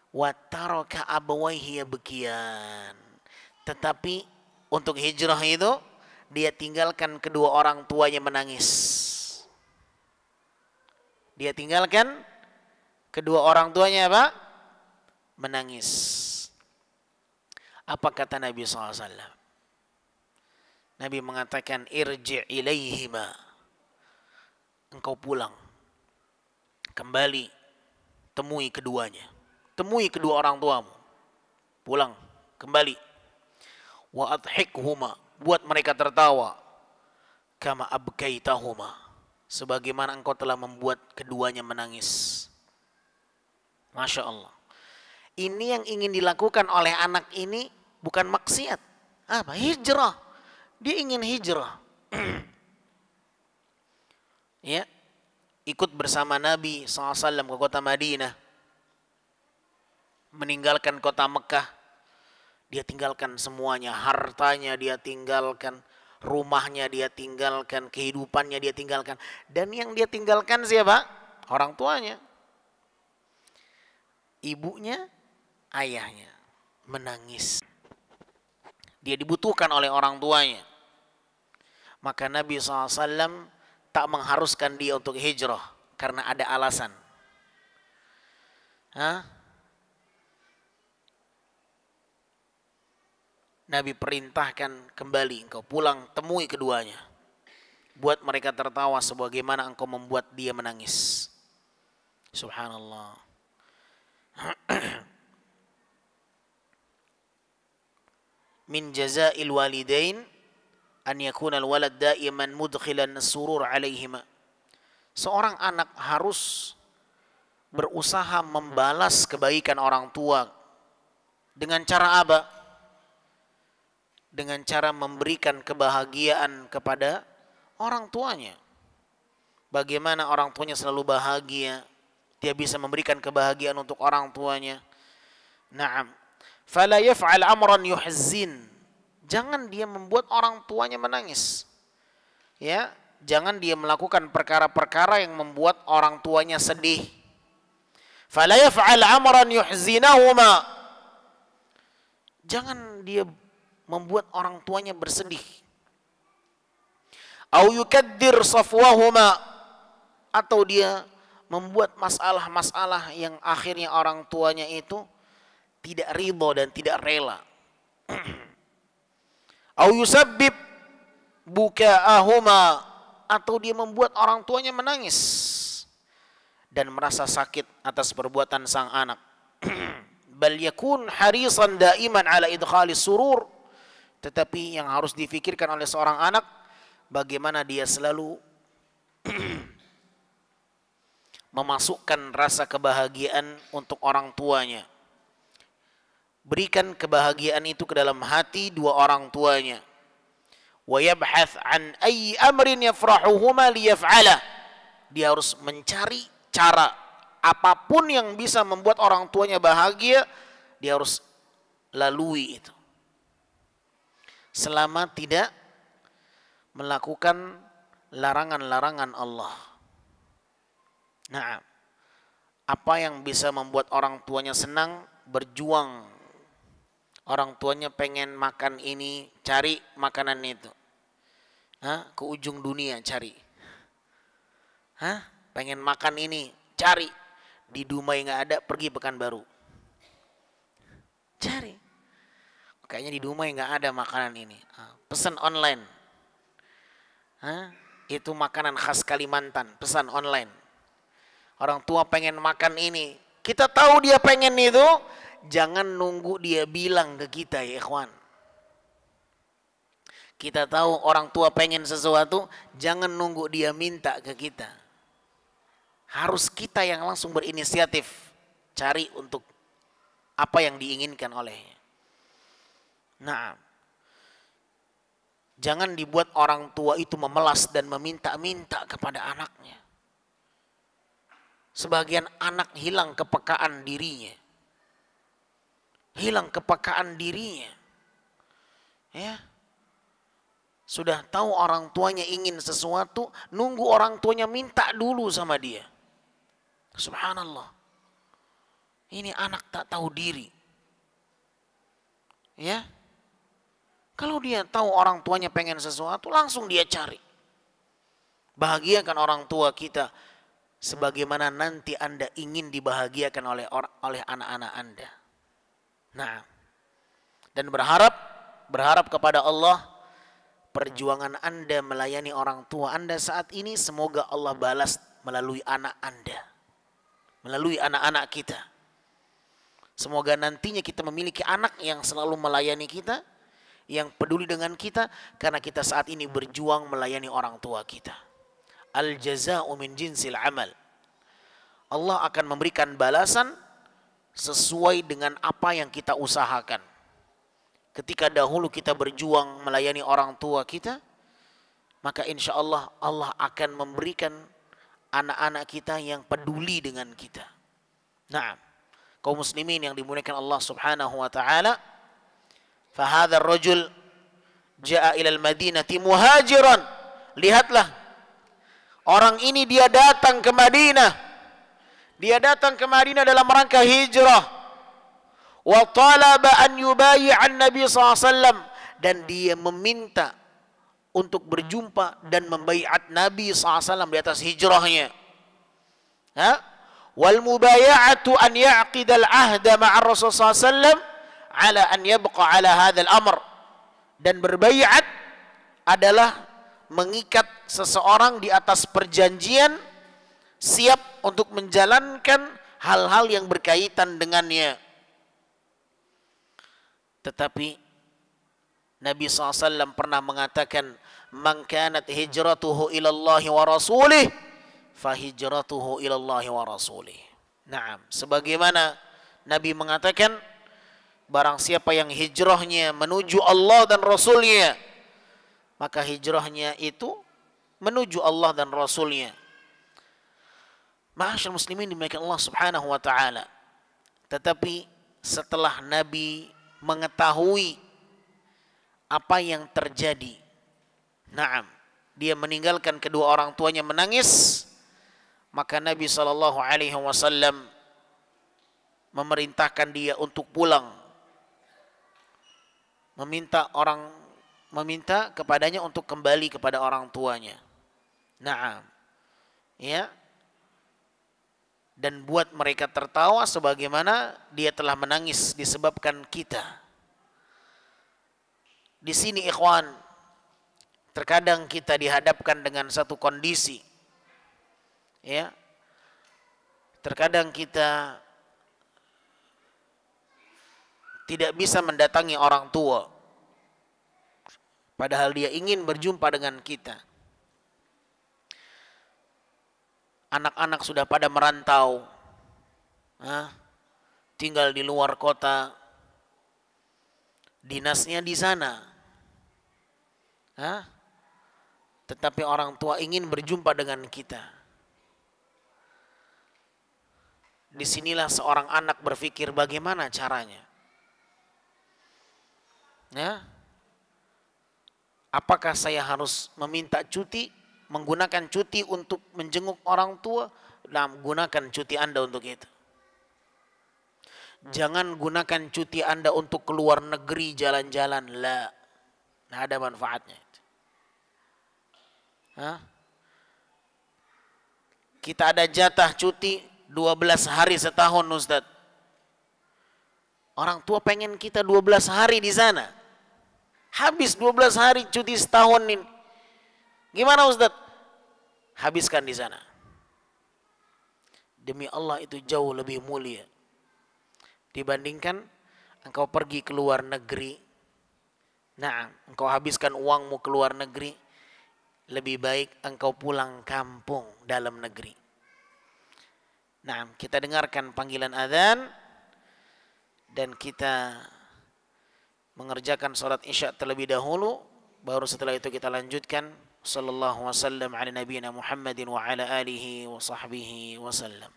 Wa taraka abawaihi yabkiyan, tetapi untuk hijrah itu dia tinggalkan kedua orang tuanya menangis. Dia tinggalkan kedua orang tuanya apa? Menangis. Apa kata Nabi SAW? Nabi mengatakan, irji' ilaihima, engkau pulang, kembali, temui keduanya, temui kedua orang tuamu, pulang, kembali. Wa adhikhuma, buat mereka tertawa, kama abkaitahuma, sebagaimana engkau telah membuat keduanya menangis. Masya Allah. Ini yang ingin dilakukan oleh anak ini bukan maksiat. Apa? Hijrah. Dia ingin hijrah. Ya, ikut bersama Nabi SAW ke kota Madinah, meninggalkan kota Mekah. Dia tinggalkan semuanya, hartanya dia tinggalkan, rumahnya dia tinggalkan, kehidupannya dia tinggalkan. Dan yang dia tinggalkan siapa? Orang tuanya. Ibunya, ayahnya menangis. Dia dibutuhkan oleh orang tuanya. Maka Nabi SAW tak mengharuskan dia untuk hijrah karena ada alasan. Nabi perintahkan, kembali engkau pulang, temui keduanya. Buat mereka tertawa sebagaimana engkau membuat dia menangis. Subhanallah. Min jazail walidain an yakuna al-walad daiman mudkhilan as-surur alaihima. Seorang anak harus berusaha membalas kebaikan orang tua. Dengan cara apa? Dengan cara memberikan kebahagiaan kepada orang tuanya. Bagaimana orang tuanya selalu bahagia, dia bisa memberikan kebahagiaan untuk orang tuanya. Naam. Fala yaf'al amran yuhzin. Jangan dia membuat orang tuanya menangis. Ya, jangan dia melakukan perkara-perkara yang membuat orang tuanya sedih. Fala yaf'al amran yuhzinahuma. Jangan dia membuat orang tuanya bersedih. Au yukaddir safwahuma, atau dia membuat masalah-masalah yang akhirnya orang tuanya itu tidak ridho dan tidak rela. Au yusabbib buka'ahuma, atau dia membuat orang tuanya menangis dan merasa sakit atas perbuatan sang anak. Bal yakun harisan daiman ala idkhalis surur. Tetapi yang harus difikirkan oleh seorang anak, bagaimana dia selalu memasukkan rasa kebahagiaan untuk orang tuanya. Berikan kebahagiaan itu ke dalam hati dua orang tuanya. Wa yabhath an ayyi amrin yafrahuhuma liyaf'ala. Dia harus mencari cara apapun yang bisa membuat orang tuanya bahagia, dia harus lalui itu. Selama tidak melakukan larangan-larangan Allah. Nah, apa yang bisa membuat orang tuanya senang? Berjuang. Orang tuanya pengen makan ini, cari makanan itu. Ke ujung dunia cari. Pengen makan ini, cari. Di Dumai nggak ada, pergi Pekanbaru. Cari. Kayaknya di Dumai nggak ada makanan ini. Pesan online. Itu makanan khas Kalimantan, pesan online. Orang tua pengen makan ini. Kita tahu dia pengen itu, jangan nunggu dia bilang ke kita ya ikhwan. Kita tahu orang tua pengen sesuatu, jangan nunggu dia minta ke kita. Harus kita yang langsung berinisiatif cari untuk apa yang diinginkan olehnya. Nah, jangan dibuat orang tua itu memelas dan meminta-minta kepada anaknya. Sebagian anak hilang kepekaan dirinya. Hilang kepekaan dirinya. Ya. Sudah tahu orang tuanya ingin sesuatu, nunggu orang tuanya minta dulu sama dia. Subhanallah. Ini anak tak tahu diri. Ya. Kalau dia tahu orang tuanya pengen sesuatu, langsung dia cari. Bahagiakan orang tua kita sebagaimana nanti Anda ingin dibahagiakan oleh anak-anak Anda. Nah, dan berharap kepada Allah, perjuangan Anda melayani orang tua Anda saat ini semoga Allah balas melalui anak Anda, melalui anak-anak kita. Semoga nantinya kita memiliki anak yang selalu melayani kita, yang peduli dengan kita, karena kita saat ini berjuang melayani orang tua kita. Al jaza'u min jinsil amal. Allah akan memberikan balasan sesuai dengan apa yang kita usahakan. Ketika dahulu kita berjuang melayani orang tua kita, maka insya Allah Allah akan memberikan anak-anak kita yang peduli dengan kita. Nah, kaum muslimin yang dimuliakan Allah subhanahu wa ta'ala, fahadha rajul, Ja'a ilal Madinati muhajiran. Lihatlah, orang ini dia datang ke Madinah. Dia datang ke Madinah dalam rangka hijrah. Wa talaba an yubayi'an Nabi SAW. Dan dia meminta untuk berjumpa dan membaiat Nabi SAW di atas hijrahnya. Wal mubaya'atu an ya'qidal ahda ma'a Rasul SAW ala an yabqa ala hadzal amr. Dan berbaiat adalah mengikat seseorang di atas perjanjian siap untuk menjalankan hal-hal yang berkaitan dengannya. Tetapi Nabi SAW pernah mengatakan, man kanat hijratuhu ilallahi wa rasulih, fahijratuhu ilallahi wa rasulih. Naam, sebagaimana Nabi mengatakan, barang siapa yang hijrahnya menuju Allah dan Rasulnya, maka hijrahnya itu menuju Allah dan Rasulnya. Ma'asyar muslimin dimuliakan Allah subhanahu wa ta'ala. Tetapi setelah Nabi mengetahui apa yang terjadi, naam, dia meninggalkan kedua orang tuanya menangis, maka Nabi SAW memerintahkan dia untuk pulang, meminta kepadanya untuk kembali kepada orang tuanya. Naam, ya, dan buat mereka tertawa sebagaimana dia telah menangis disebabkan kita. Di sini ikhwan, terkadang kita dihadapkan dengan satu kondisi, ya, terkadang kita tidak bisa mendatangi orang tua padahal dia ingin berjumpa dengan kita. Anak-anak sudah pada merantau, tinggal di luar kota, dinasnya di sana, tetapi orang tua ingin berjumpa dengan kita. Disinilah seorang anak berpikir bagaimana caranya. Apakah saya harus meminta cuti, menggunakan cuti untuk menjenguk orang tua? Nah, gunakan cuti Anda untuk itu. Jangan gunakan cuti Anda untuk keluar negeri jalan-jalan. La, nah, ada manfaatnya. Kita ada jatah cuti 12 hari setahun, Ustaz. Orang tua pengen kita 12 hari di sana. Habis 12 hari cuti setahun ini. Gimana Ustaz? Habiskan di sana. Demi Allah itu jauh lebih mulia dibandingkan engkau pergi ke luar negeri. Nah, engkau habiskan uangmu ke luar negeri. Lebih baik engkau pulang kampung dalam negeri. Nah, kita dengarkan panggilan azan dan kita mengerjakan salat Isya terlebih dahulu, baru setelah itu kita lanjutkan. Sallallahu wasallam ala nabiyina Muhammadin wa ala alihi wa sahbihi wasallam.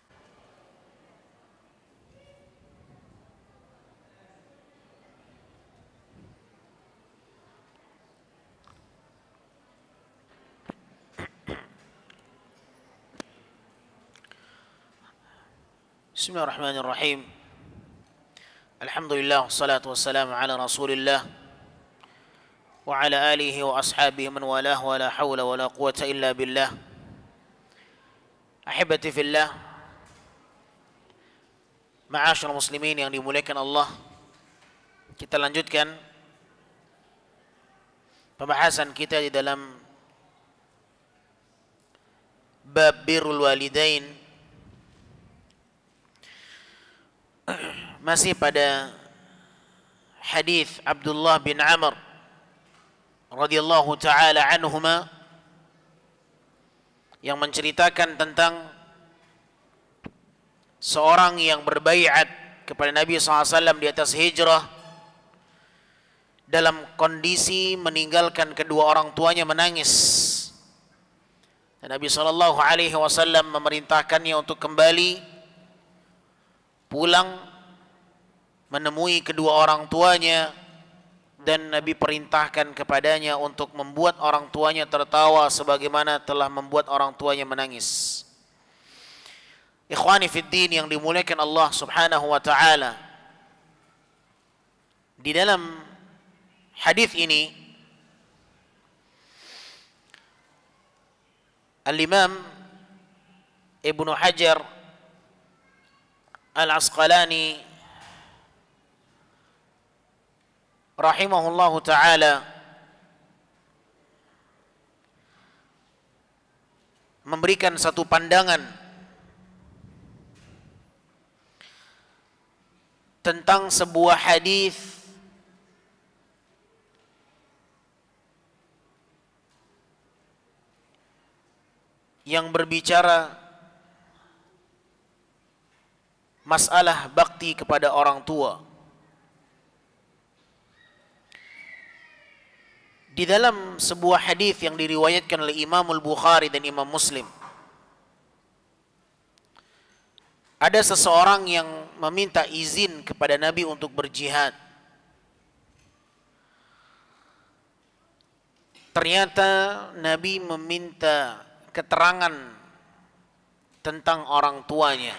Bismillahirrahmanirrahim. Alhamdulillah, wassalatu wassalamu ala rasulillah wa ala alihi wa ashabihi man walah wa la hawla wa la quwata illa billah. Ahibati fillah, ma'asyar muslimin yang dimuliakan Allah, kita lanjutkan pembahasan kita di dalam bab birrul walidain. Masih pada hadis Abdullah bin Amr radhiyallahu taala anhuma yang menceritakan tentang seorang yang berbaiat kepada Nabi SAW di atas hijrah dalam kondisi meninggalkan kedua orang tuanya menangis. Dan Nabi SAW memerintahkannya untuk kembali pulang menemui kedua orang tuanya dan Nabi perintahkan kepadanya untuk membuat orang tuanya tertawa sebagaimana telah membuat orang tuanya menangis. Ikhwani fid din yang dimuliakan Allah Subhanahu wa taala, di dalam hadis ini Al-Imam Ibnu Hajar Al-Asqalani rahimahullahu taala memberikan satu pandangan tentang sebuah hadis yang berbicara masalah bakti kepada orang tua. Di dalam sebuah hadis yang diriwayatkan oleh Imam Al-Bukhari dan Imam Muslim, ada seseorang yang meminta izin kepada Nabi untuk berjihad. Ternyata Nabi meminta keterangan tentang orang tuanya.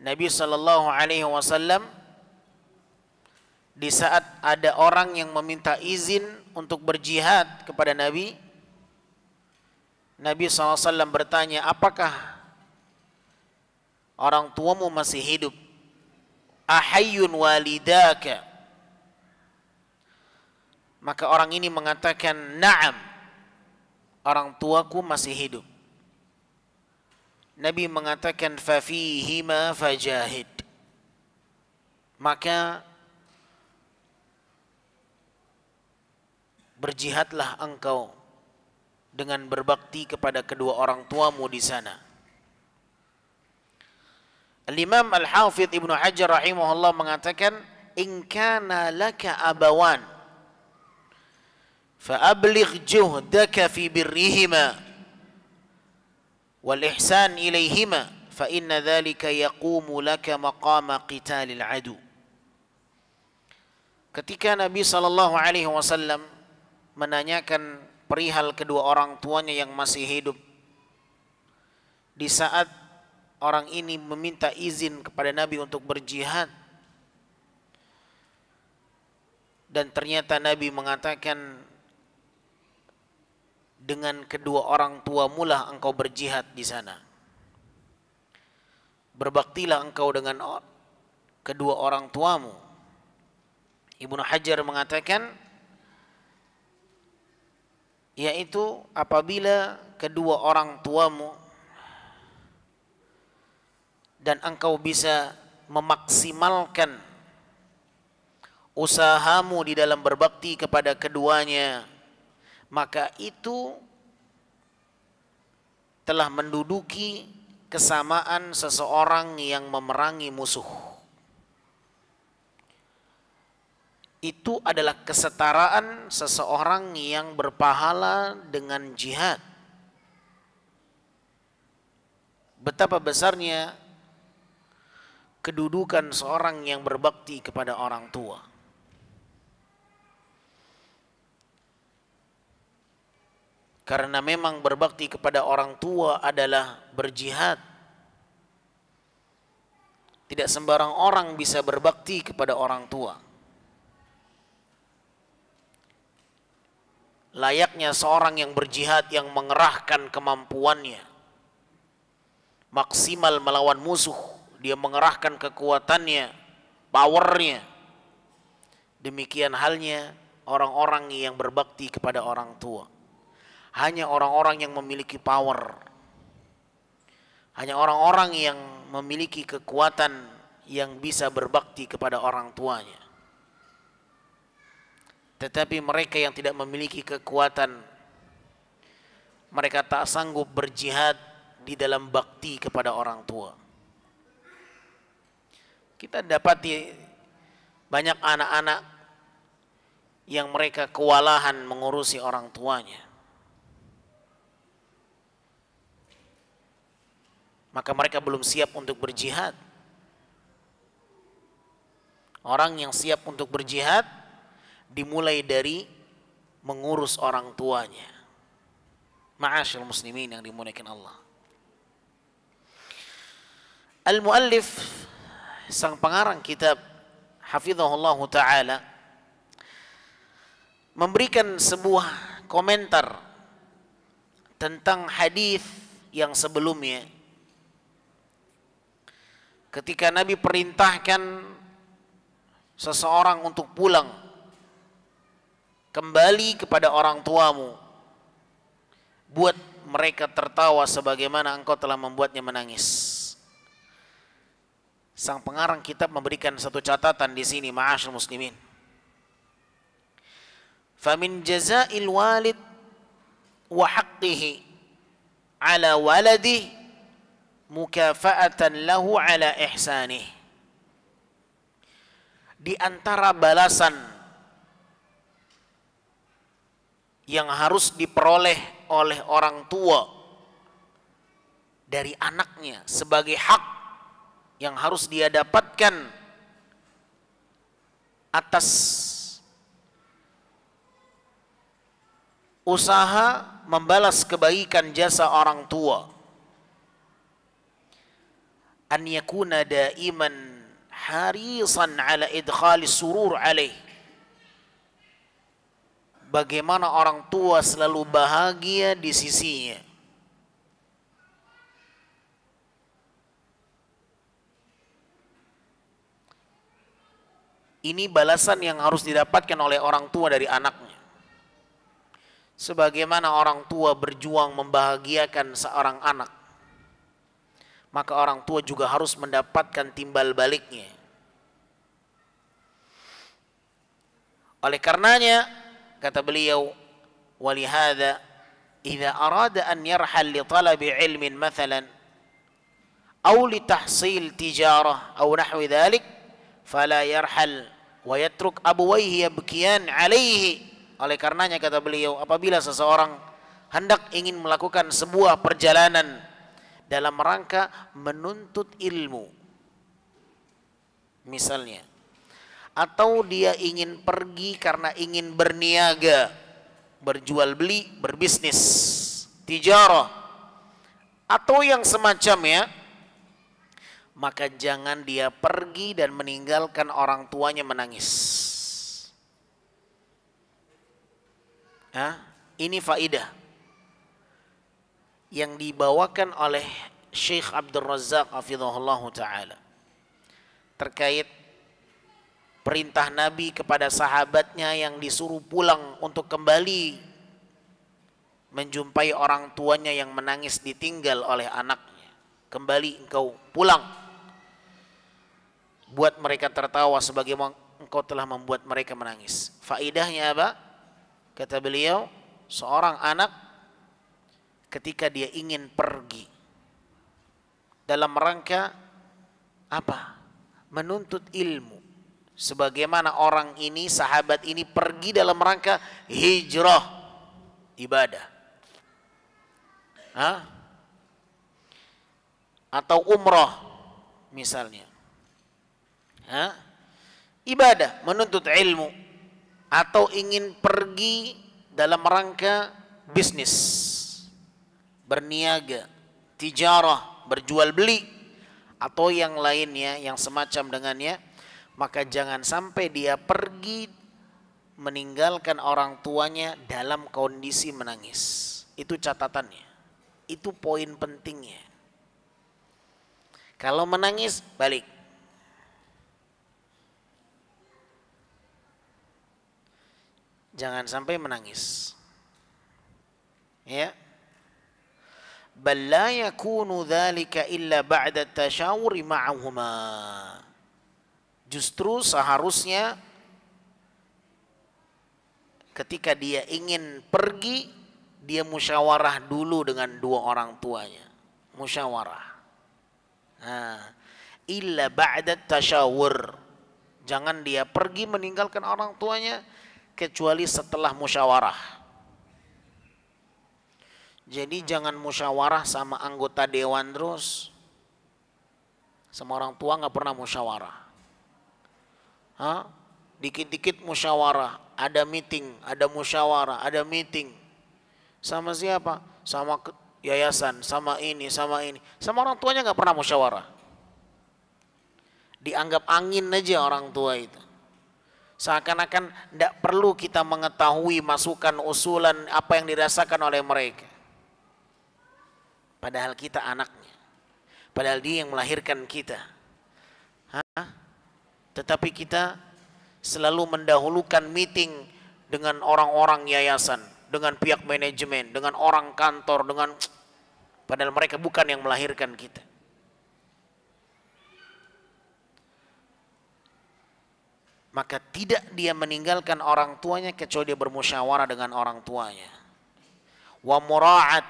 Nabi sallallahu alaihi wasallam di saat ada orang yang meminta izin untuk berjihad kepada Nabi, Nabi SAW bertanya, apakah orang tuamu masih hidup? Ahayyun walidaka? Maka orang ini mengatakan, na'am, orang tuaku masih hidup. Nabi mengatakan, fafihima fajahid. Maka berjihadlah engkau dengan berbakti kepada kedua orang tuamu di sana. Al-Imam Al-Hafidh Ibnu Hajar rahimahullah mengatakan, in kana laka abawan fa abligh juhdaka fi birrihima wal ihsan ilaihima fa inna dhalika yaqumu laka maqama qitalil adu. Ketika Nabi sallallahu alaihi wasallam menanyakan perihal kedua orang tuanya yang masih hidup, di saat orang ini meminta izin kepada Nabi untuk berjihad, dan ternyata Nabi mengatakan, dengan kedua orang tuamu lah engkau berjihad di sana. Berbaktilah engkau dengan kedua orang tuamu. Ibnu Hajar mengatakan, yaitu apabila kedua orang tuamu dan engkau bisa memaksimalkan usahamu di dalam berbakti kepada keduanya, maka itu telah menduduki kesamaan seseorang yang memerangi musuh. Itu adalah kesetaraan seseorang yang berpahala dengan jihad. Betapa besarnya kedudukan seorang yang berbakti kepada orang tua. Karena memang berbakti kepada orang tua adalah berjihad. Tidak sembarang orang bisa berbakti kepada orang tua. Layaknya seorang yang berjihad yang mengerahkan kemampuannya maksimal melawan musuh, dia mengerahkan kekuatannya, powernya. Demikian halnya orang-orang yang berbakti kepada orang tua. Hanya orang-orang yang memiliki power, hanya orang-orang yang memiliki kekuatan yang bisa berbakti kepada orang tuanya. Tetapi mereka yang tidak memiliki kekuatan, mereka tak sanggup berjihad di dalam bakti kepada orang tua. Kita dapati banyak anak-anak yang mereka kewalahan mengurusi orang tuanya. Maka mereka belum siap untuk berjihad. Orang yang siap untuk berjihad dimulai dari mengurus orang tuanya. Ma'asyiral muslimin yang dimuliakan Allah. Al-muallif, sang pengarang kitab hafizahullah taala, memberikan sebuah komentar tentang hadis yang sebelumnya. Ketika Nabi perintahkan seseorang untuk pulang, kembali kepada orang tuamu, buat mereka tertawa sebagaimana engkau telah membuatnya menangis. Sang pengarang kitab memberikan satu catatan di sini, ma'asyiral muslimin. Famin jazail walid wa haqqihi ala waladihi mukafa'atan lahu ala ihsanih. Di antara balasan yang harus diperoleh oleh orang tua dari anaknya sebagai hak yang harus dia dapatkan atas usaha membalas kebaikan jasa orang tua, an yakuna daiman harisan ala idkhalis surur alaih. Bagaimana orang tua selalu bahagia di sisinya. Ini balasan yang harus didapatkan oleh orang tua dari anaknya. Sebagaimana orang tua berjuang membahagiakan seorang anak, maka orang tua juga harus mendapatkan timbal baliknya. Oleh karenanya, kata beliau, walihada idza arada an yarhal li talabi ilmin mathalan aw li tahsil tijarah aw nahwi dhalik fala yarhal wa yatruk abuwayhi yabkiyan alaihi. Oleh karenanya, kata beliau, apabila seseorang hendak ingin melakukan sebuah perjalanan dalam rangka menuntut ilmu misalnya, atau dia ingin pergi karena ingin berniaga, berjual beli, berbisnis, tijarah, atau yang semacamnya, maka jangan dia pergi dan meninggalkan orang tuanya menangis. Ini faidah yang dibawakan oleh Syekh Abdul Razzaq hafizahullah ta'ala terkait perintah Nabi kepada sahabatnya yang disuruh pulang untuk kembali menjumpai orang tuanya yang menangis ditinggal oleh anaknya. Kembali engkau pulang, buat mereka tertawa sebagaimana engkau telah membuat mereka menangis. Faidahnya apa? Kata beliau, seorang anak ketika dia ingin pergi dalam rangka apa? Menuntut ilmu. Sebagaimana orang ini, sahabat ini pergi dalam rangka hijrah, ibadah. Atau umrah misalnya. Ibadah, menuntut ilmu, atau ingin pergi dalam rangka bisnis, berniaga, tijarah, berjual beli, atau yang lainnya yang semacam dengannya, maka jangan sampai dia pergi meninggalkan orang tuanya dalam kondisi menangis. Itu catatannya, itu poin pentingnya. Kalau menangis, balik. Jangan sampai menangis. Ya. Bal la yakunu dzalika illa ba'da tashawuri ma'ahuma. Justru seharusnya ketika dia ingin pergi, dia musyawarah dulu dengan dua orang tuanya. Musyawarah. Illa ba'da tashawur. Jangan dia pergi meninggalkan orang tuanya kecuali setelah musyawarah. Jadi jangan musyawarah sama anggota dewan terus. Sama orang tua nggak pernah musyawarah. Dikit-dikit musyawarah, ada meeting, ada musyawarah, ada meeting. Sama siapa? Sama yayasan, sama ini, sama ini. Sama orang tuanya nggak pernah musyawarah. Dianggap angin aja orang tua itu. Seakan-akan tidak perlu kita mengetahui masukan usulan apa yang dirasakan oleh mereka. Padahal kita anaknya. Padahal dia yang melahirkan kita. Tetapi kita selalu mendahulukan meeting dengan orang-orang yayasan, dengan pihak manajemen, dengan orang kantor, padahal mereka bukan yang melahirkan kita. Maka tidak dia meninggalkan orang tuanya kecuali dia bermusyawarah dengan orang tuanya. Wa mura'at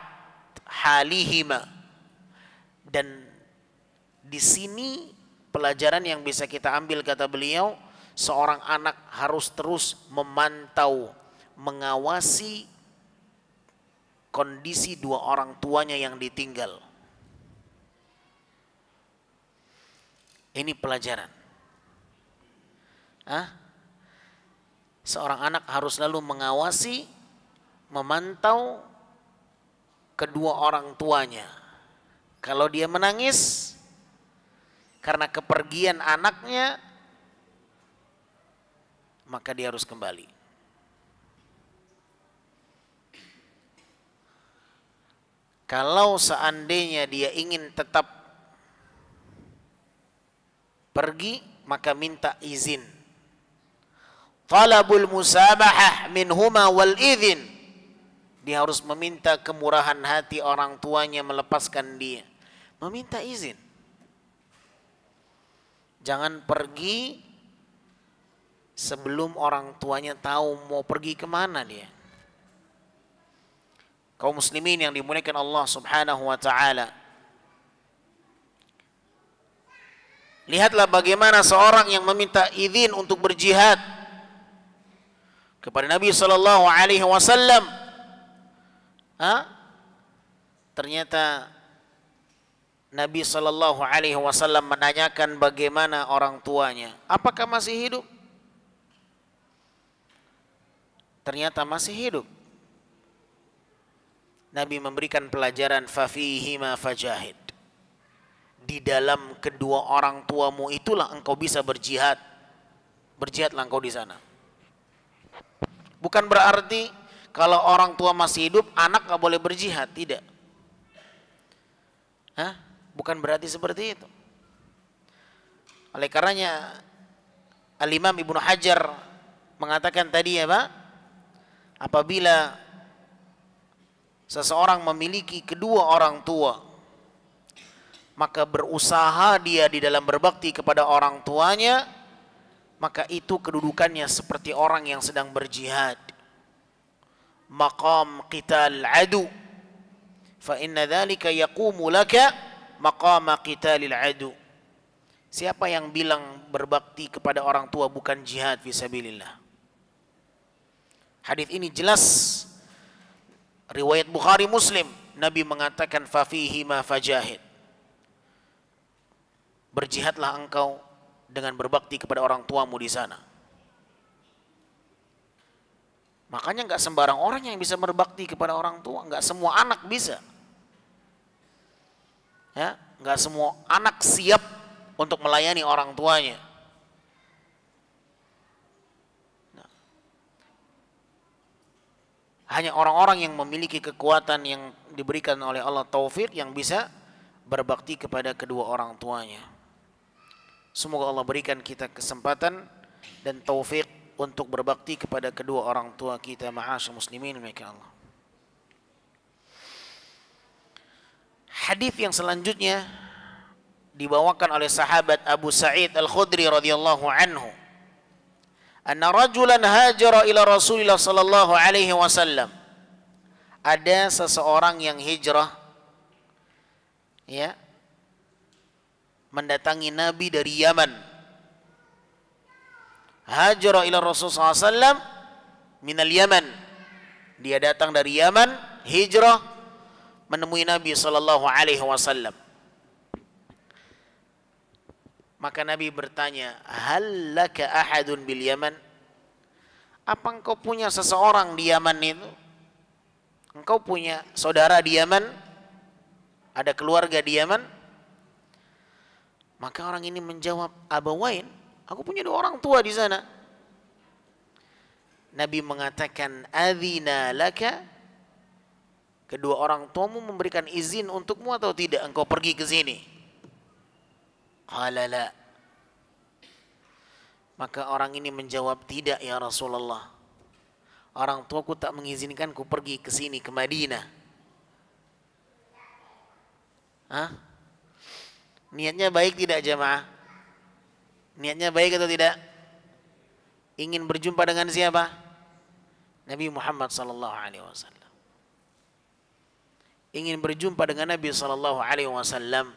halihima. Dan di sini pelajaran yang bisa kita ambil, kata beliau, seorang anak harus terus memantau, mengawasi kondisi dua orang tuanya yang ditinggal. Ini pelajaran. Seorang anak harus selalu mengawasi, memantau kedua orang tuanya. Kalau dia menangis karena kepergian anaknya, maka dia harus kembali. Kalau seandainya dia ingin tetap pergi, maka minta izin. Talabul musabahah minhuma wal idhin. Dia harus meminta kemurahan hati orang tuanya melepaskan dia. Meminta izin. Jangan pergi sebelum orang tuanya tahu mau pergi kemana dia. Kaum muslimin yang dimuliakan Allah subhanahu wa ta'ala, lihatlah bagaimana seorang yang meminta izin untuk berjihad kepada Nabi sallallahu alaihi wasallam. Ternyata Nabi sallallahu alaihi wasallam menanyakan bagaimana orang tuanya, apakah masih hidup? Ternyata masih hidup. Nabi memberikan pelajaran, fafihima fajahid. Di dalam kedua orang tuamu itulah engkau bisa berjihad. Berjihadlah engkau di sana. Bukan berarti kalau orang tua masih hidup, anak gak boleh berjihad. Tidak. Bukan berarti seperti itu. Oleh karenanya Al-Imam Ibnu Hajar mengatakan tadi ya Pak, apabila seseorang memiliki kedua orang tua, maka berusaha dia di dalam berbakti kepada orang tuanya, maka itu kedudukannya seperti orang yang sedang berjihad. Maqam qital adu, fa inna dzalika yaqumu laka maqama qitalil adu. Siapa yang bilang berbakti kepada orang tua bukan jihad fisabilillah? Hadis ini jelas riwayat Bukhari Muslim. Nabi mengatakan fafihima fajahid. Berjihadlah engkau dengan berbakti kepada orang tuamu di sana. Makanya nggak sembarang orang yang bisa berbakti kepada orang tua, nggak semua anak bisa. Ya, nggak semua anak siap untuk melayani orang tuanya. Hanya orang-orang yang memiliki kekuatan yang diberikan oleh Allah taufik yang bisa berbakti kepada kedua orang tuanya. Semoga Allah berikan kita kesempatan dan taufik untuk berbakti kepada kedua orang tua kita. Ma'asyar muslimin, ya Allah. Hadis yang selanjutnya dibawakan oleh sahabat Abu Sa'id Al-Khudri radhiyallahu anhu. Anna rajulan hajara ila Rasulillah sallallahu alaihi wasallam. Ada seseorang yang hijrah, ya, mendatangi Nabi dari Yaman. Hajara ila Rasul sallallahu alaihi wasallam minal Yaman. Dia datang dari Yaman, hijrah menemui Nabi sallallahu alaihi wasallam. Maka Nabi bertanya, hal laka ahadun bil Yaman? Apa engkau punya seseorang di Yaman itu? Engkau punya saudara di Yaman? Ada keluarga di Yaman? Maka orang ini menjawab, abawain, aku punya 2 orang tua di sana. Nabi mengatakan, adzina laka, kedua orang tuamu memberikan izin untukmu atau tidak engkau pergi ke sini? Qala la. Maka orang ini menjawab, tidak ya Rasulullah. Orang tuaku tak mengizinkanku pergi ke sini, ke Madinah. Hah? Niatnya baik tidak jamaah? Niatnya baik atau tidak? Ingin berjumpa dengan siapa? Nabi Muhammad sallallahu alaihi wasallam. Ingin berjumpa dengan Nabi sallallahu alaihi wasallam.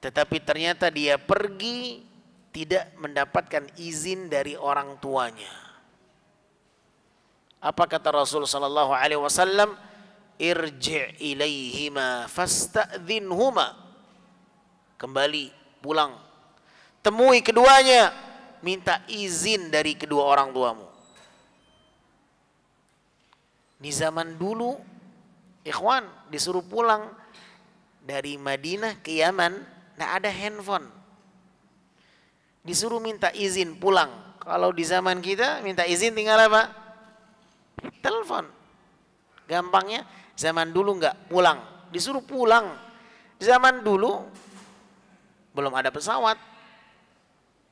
Tetapi ternyata dia pergi tidak mendapatkan izin dari orang tuanya. Apa kata Rasul sallallahu alaihi wasallam? Irji' ilaihima fasta'dhinhuma. Kembali pulang, temui keduanya, minta izin dari kedua orang tuamu. Di zaman dulu, ikhwan, disuruh pulang dari Madinah ke Yaman, tidak ada handphone. Disuruh minta izin pulang. Kalau di zaman kita minta izin tinggal apa? Telepon. Gampangnya, zaman dulu enggak pulang, disuruh pulang. Zaman dulu belum ada pesawat,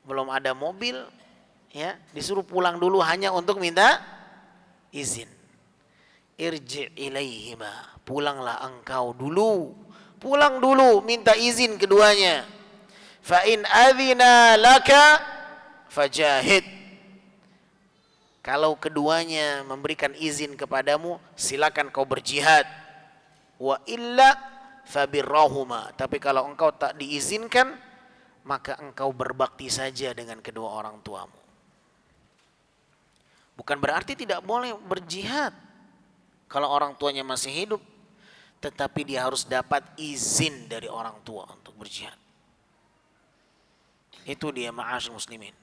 belum ada mobil, ya, disuruh pulang dulu hanya untuk minta izin. Irji' ilaihima, pulanglah engkau dulu. Pulang dulu, minta izin keduanya. Fa in adzina laka fajahid. Kalau keduanya memberikan izin kepadamu, silakan kau berjihad. Wa illa fabirrahuma. Tapi kalau engkau tak diizinkan, maka engkau berbakti saja dengan kedua orang tuamu. Bukan berarti tidak boleh berjihad kalau orang tuanya masih hidup, tetapi dia harus dapat izin dari orang tua untuk berjihad. Itu dia ma'asyil muslimin.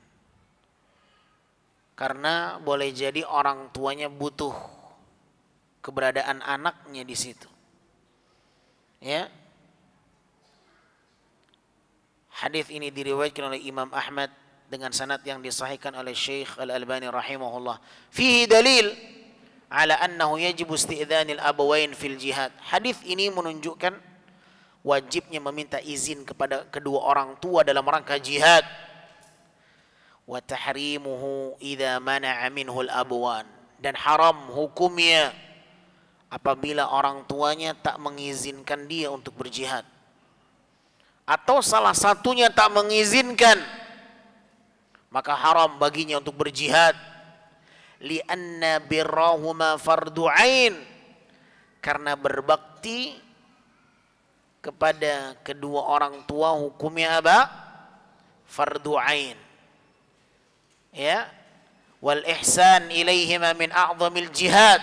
Karena boleh jadi orang tuanya butuh keberadaan anaknya di situ. Ya. Hadis ini diriwayatkan oleh Imam Ahmad dengan sanad yang disahihkan oleh Syekh Al-Albani rahimahullah. Fihi dalil ala annahu yajibu isti'dzanil abawain fil jihad. Hadis ini menunjukkan wajibnya meminta izin kepada kedua orang tua dalam rangka jihad. Wa tahrimuhu idza mana'a minhu al-abwan, dan haram hukumnya apabila orang tuanya tak mengizinkan dia untuk berjihad, atau salah satunya tak mengizinkan, maka haram baginya untuk berjihad. Lianna birrahuma fardu ain, karena berbakti kepada kedua orang tua hukumnya apa? Fardu ain. Ya. Wal ihsan ilaihima min a'zamil jihad,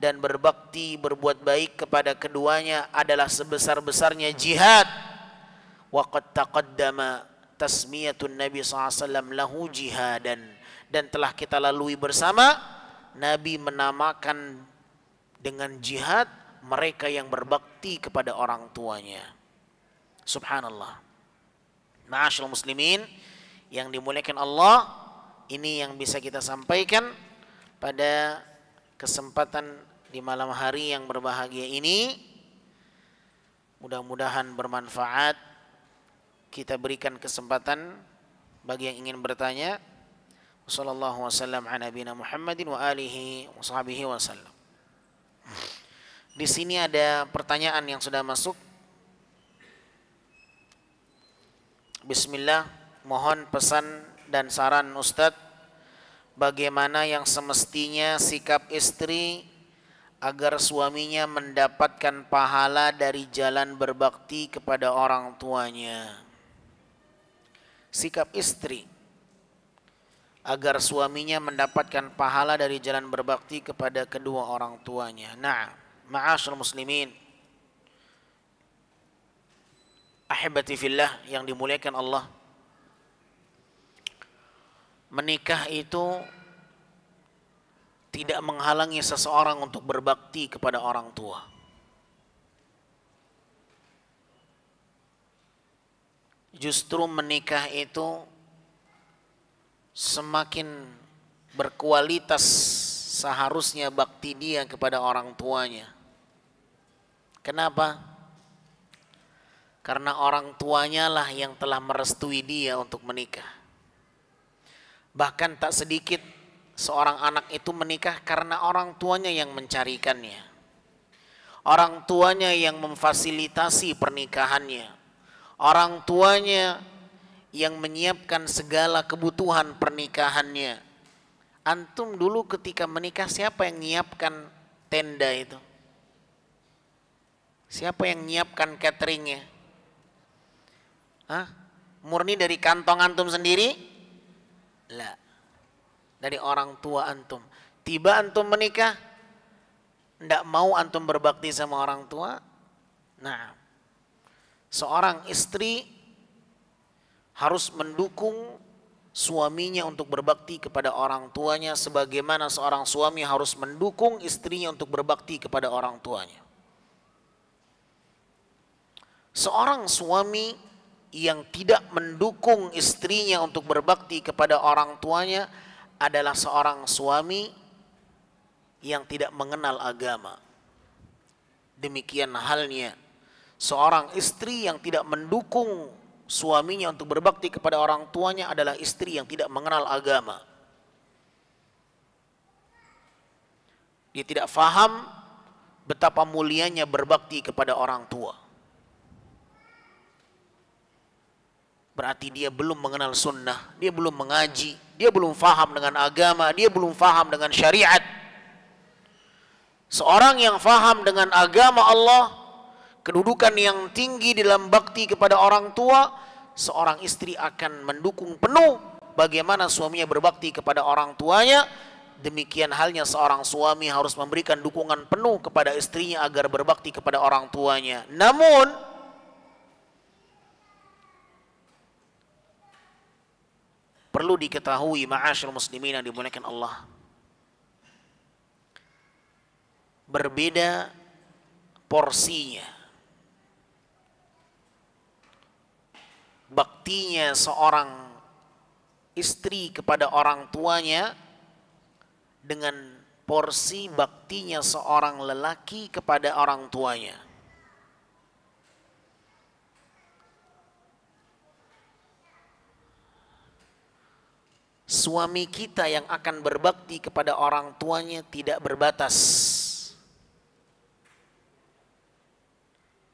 dan berbakti berbuat baik kepada keduanya adalah sebesar-besarnya jihad. Wa qad taqaddama tasmiyatun Nabi SAW lahu jihadan, dan telah kita lalui bersama Nabi menamakan dengan jihad mereka yang berbakti kepada orang tuanya. Subhanallah. Ma'asyil muslimin yang dimuliakan Allah, ini yang bisa kita sampaikan pada kesempatan di malam hari yang berbahagia ini. Mudah-mudahan bermanfaat. Kita berikan kesempatan bagi yang ingin bertanya. Wassallallahu wasallam ala nabiyina Muhammadin wa alihi wa sahbihi wasallam. Di sini ada pertanyaan yang sudah masuk. Bismillah, mohon pesan dan saran Ustadz, bagaimana yang semestinya sikap istri agar suaminya mendapatkan pahala dari jalan berbakti kepada orang tuanya. Sikap istri agar suaminya mendapatkan pahala dari jalan berbakti kepada kedua orang tuanya. Nah, ma'asyarul muslimin, Ahibati fillah yang dimuliakan Allah, menikah itu tidak menghalangi seseorang untuk berbakti kepada orang tua. Justru menikah itu semakin berkualitas seharusnya bakti dia kepada orang tuanya. Kenapa? Karena orang tuanya lah yang telah merestui dia untuk menikah. Bahkan tak sedikit seorang anak itu menikah karena orang tuanya yang mencarikannya. Orang tuanya yang memfasilitasi pernikahannya. Orang tuanya yang menyiapkan segala kebutuhan pernikahannya. Antum dulu ketika menikah siapa yang menyiapkan tenda itu? Siapa yang menyiapkan cateringnya? Hah? Murni dari kantong antum sendiri? Lah. Dari orang tua antum. Tiba antum menikah, tidak mau antum berbakti sama orang tua. Nah, seorang istri harus mendukung suaminya untuk berbakti kepada orang tuanya sebagaimana seorang suami harus mendukung istrinya untuk berbakti kepada orang tuanya. Seorang suami yang tidak mendukung istrinya untuk berbakti kepada orang tuanya adalah seorang suami yang tidak mengenal agama. Demikian halnya seorang istri yang tidak mendukung suaminya untuk berbakti kepada orang tuanya adalah istri yang tidak mengenal agama. Dia tidak faham betapa mulianya berbakti kepada orang tua. Berarti dia belum mengenal sunnah, dia belum mengaji, dia belum faham dengan agama, dia belum faham dengan syariat. Seorang yang faham dengan agama Allah, kedudukan yang tinggi dalam bakti kepada orang tua, seorang istri akan mendukung penuh bagaimana suaminya berbakti kepada orang tuanya. Demikian halnya seorang suami harus memberikan dukungan penuh kepada istrinya agar berbakti kepada orang tuanya. Namun perlu diketahui ma'asyiral muslimin yang dimuliakan Allah, berbeda porsinya. Baktinya seorang istri kepada orang tuanya dengan porsi baktinya seorang lelaki kepada orang tuanya. Suami kita yang akan berbakti kepada orang tuanya tidak berbatas.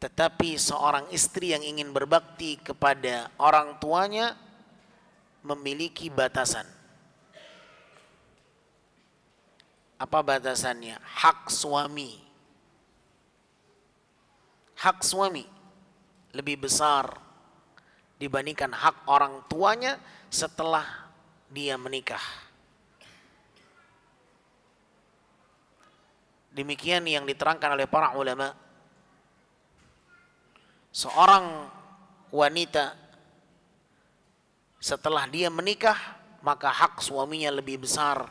Tetapi seorang istri yang ingin berbakti kepada orang tuanya memiliki batasan. Apa batasannya? Hak suami. Hak suami lebih besar dibandingkan hak orang tuanya setelah dia menikah. Demikian yang diterangkan oleh para ulama. Seorang wanita setelah dia menikah, maka hak suaminya lebih besar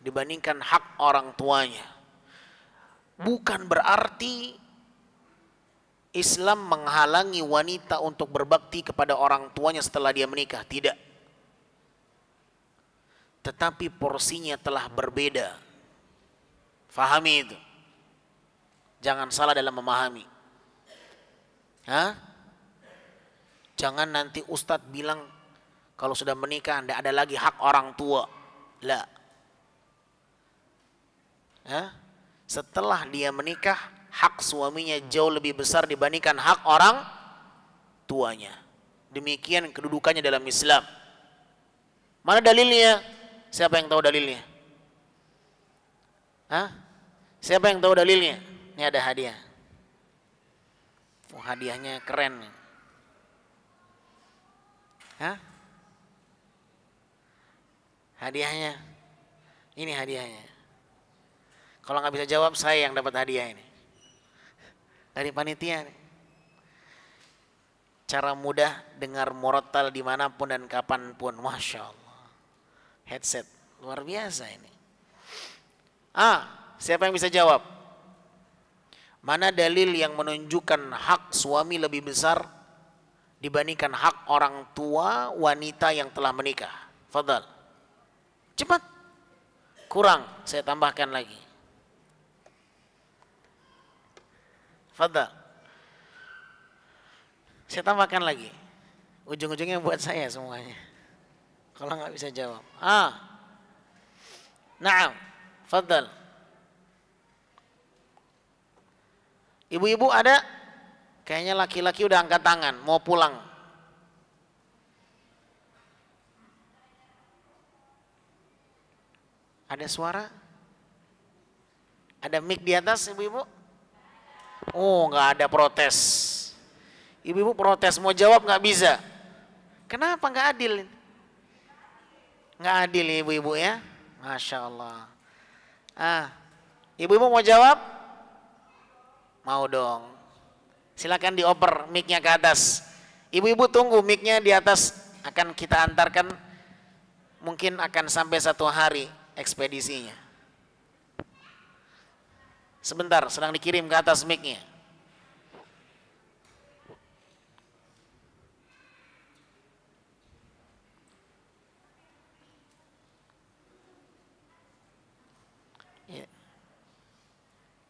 dibandingkan hak orang tuanya. Bukan berarti Islam menghalangi wanita untuk berbakti kepada orang tuanya setelah dia menikah, tidak. Tetapi porsinya telah berbeda. Fahami itu. Jangan salah dalam memahami. Jangan nanti ustadz bilang kalau sudah menikah tidak ada lagi hak orang tua. La. Setelah dia menikah, hak suaminya jauh lebih besar dibandingkan hak orang tuanya. Demikian kedudukannya dalam Islam. Mana dalilnya? Siapa yang tahu dalilnya? Siapa yang tahu dalilnya? Ini ada hadiah. Hadiahnya keren. Hadiahnya. Ini hadiahnya. Kalau nggak bisa jawab, saya yang dapat hadiah ini. Dari panitia nih. cara mudah dengar murattal dimanapun dan kapanpun. Masya Allah. Headset luar biasa ini. Siapa yang bisa jawab? Mana dalil yang menunjukkan hak suami lebih besar dibandingkan hak orang tua wanita yang telah menikah? Fadal. Cepat. Kurang, saya tambahkan lagi. Fadal. Saya tambahkan lagi. Ujung-ujungnya buat saya semuanya. Kalau nggak bisa jawab. Naam. Fadal. Ibu-ibu ada? Kayaknya laki-laki udah angkat tangan, mau pulang. Ada suara? Ada mic di atas, ibu-ibu? Oh, nggak ada protes. Ibu-ibu protes, mau jawab nggak bisa. Kenapa nggak adil? Nggak adil ibu-ibu ya? Masya Allah. Ibu-ibu mau jawab? Mau dong. Silakan dioper mic-nya ke atas. Ibu-ibu tunggu mic-nya di atas, akan kita antarkan. Mungkin akan sampai 1 hari ekspedisinya. Sebentar, sedang dikirim ke atas mic-nya.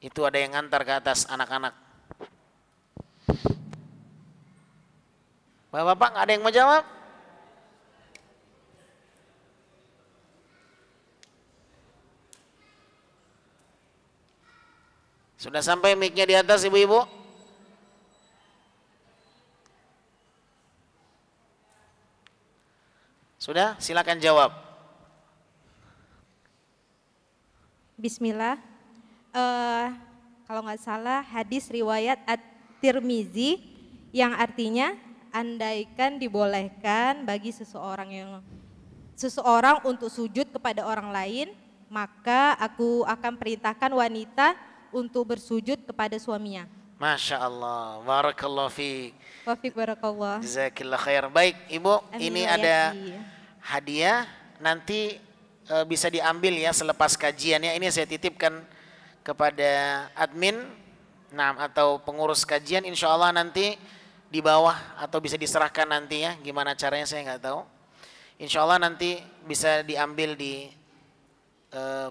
Itu ada yang ngantar ke atas anak-anak. Bapak-bapak nggak ada yang mau jawab? Sudah sampai mic-nya di atas ibu-ibu? Sudah? Silakan jawab. Bismillah. Kalau nggak salah hadis riwayat At-Tirmizi yang artinya andaikan dibolehkan bagi seseorang untuk sujud kepada orang lain, maka aku akan perintahkan wanita untuk bersujud kepada suaminya. Masya Allah, barakallahu fiik. Wafiq barakallah. Jazakillah khair. Baik ibu, Amin ini wa ada yati. hadiah, nanti bisa diambil ya selepas kajiannya. Ini saya titipkan kepada admin, atau pengurus kajian. Insya Allah nanti di bawah atau bisa diserahkan nanti ya. Gimana caranya saya nggak tahu. Insya Allah nanti bisa diambil di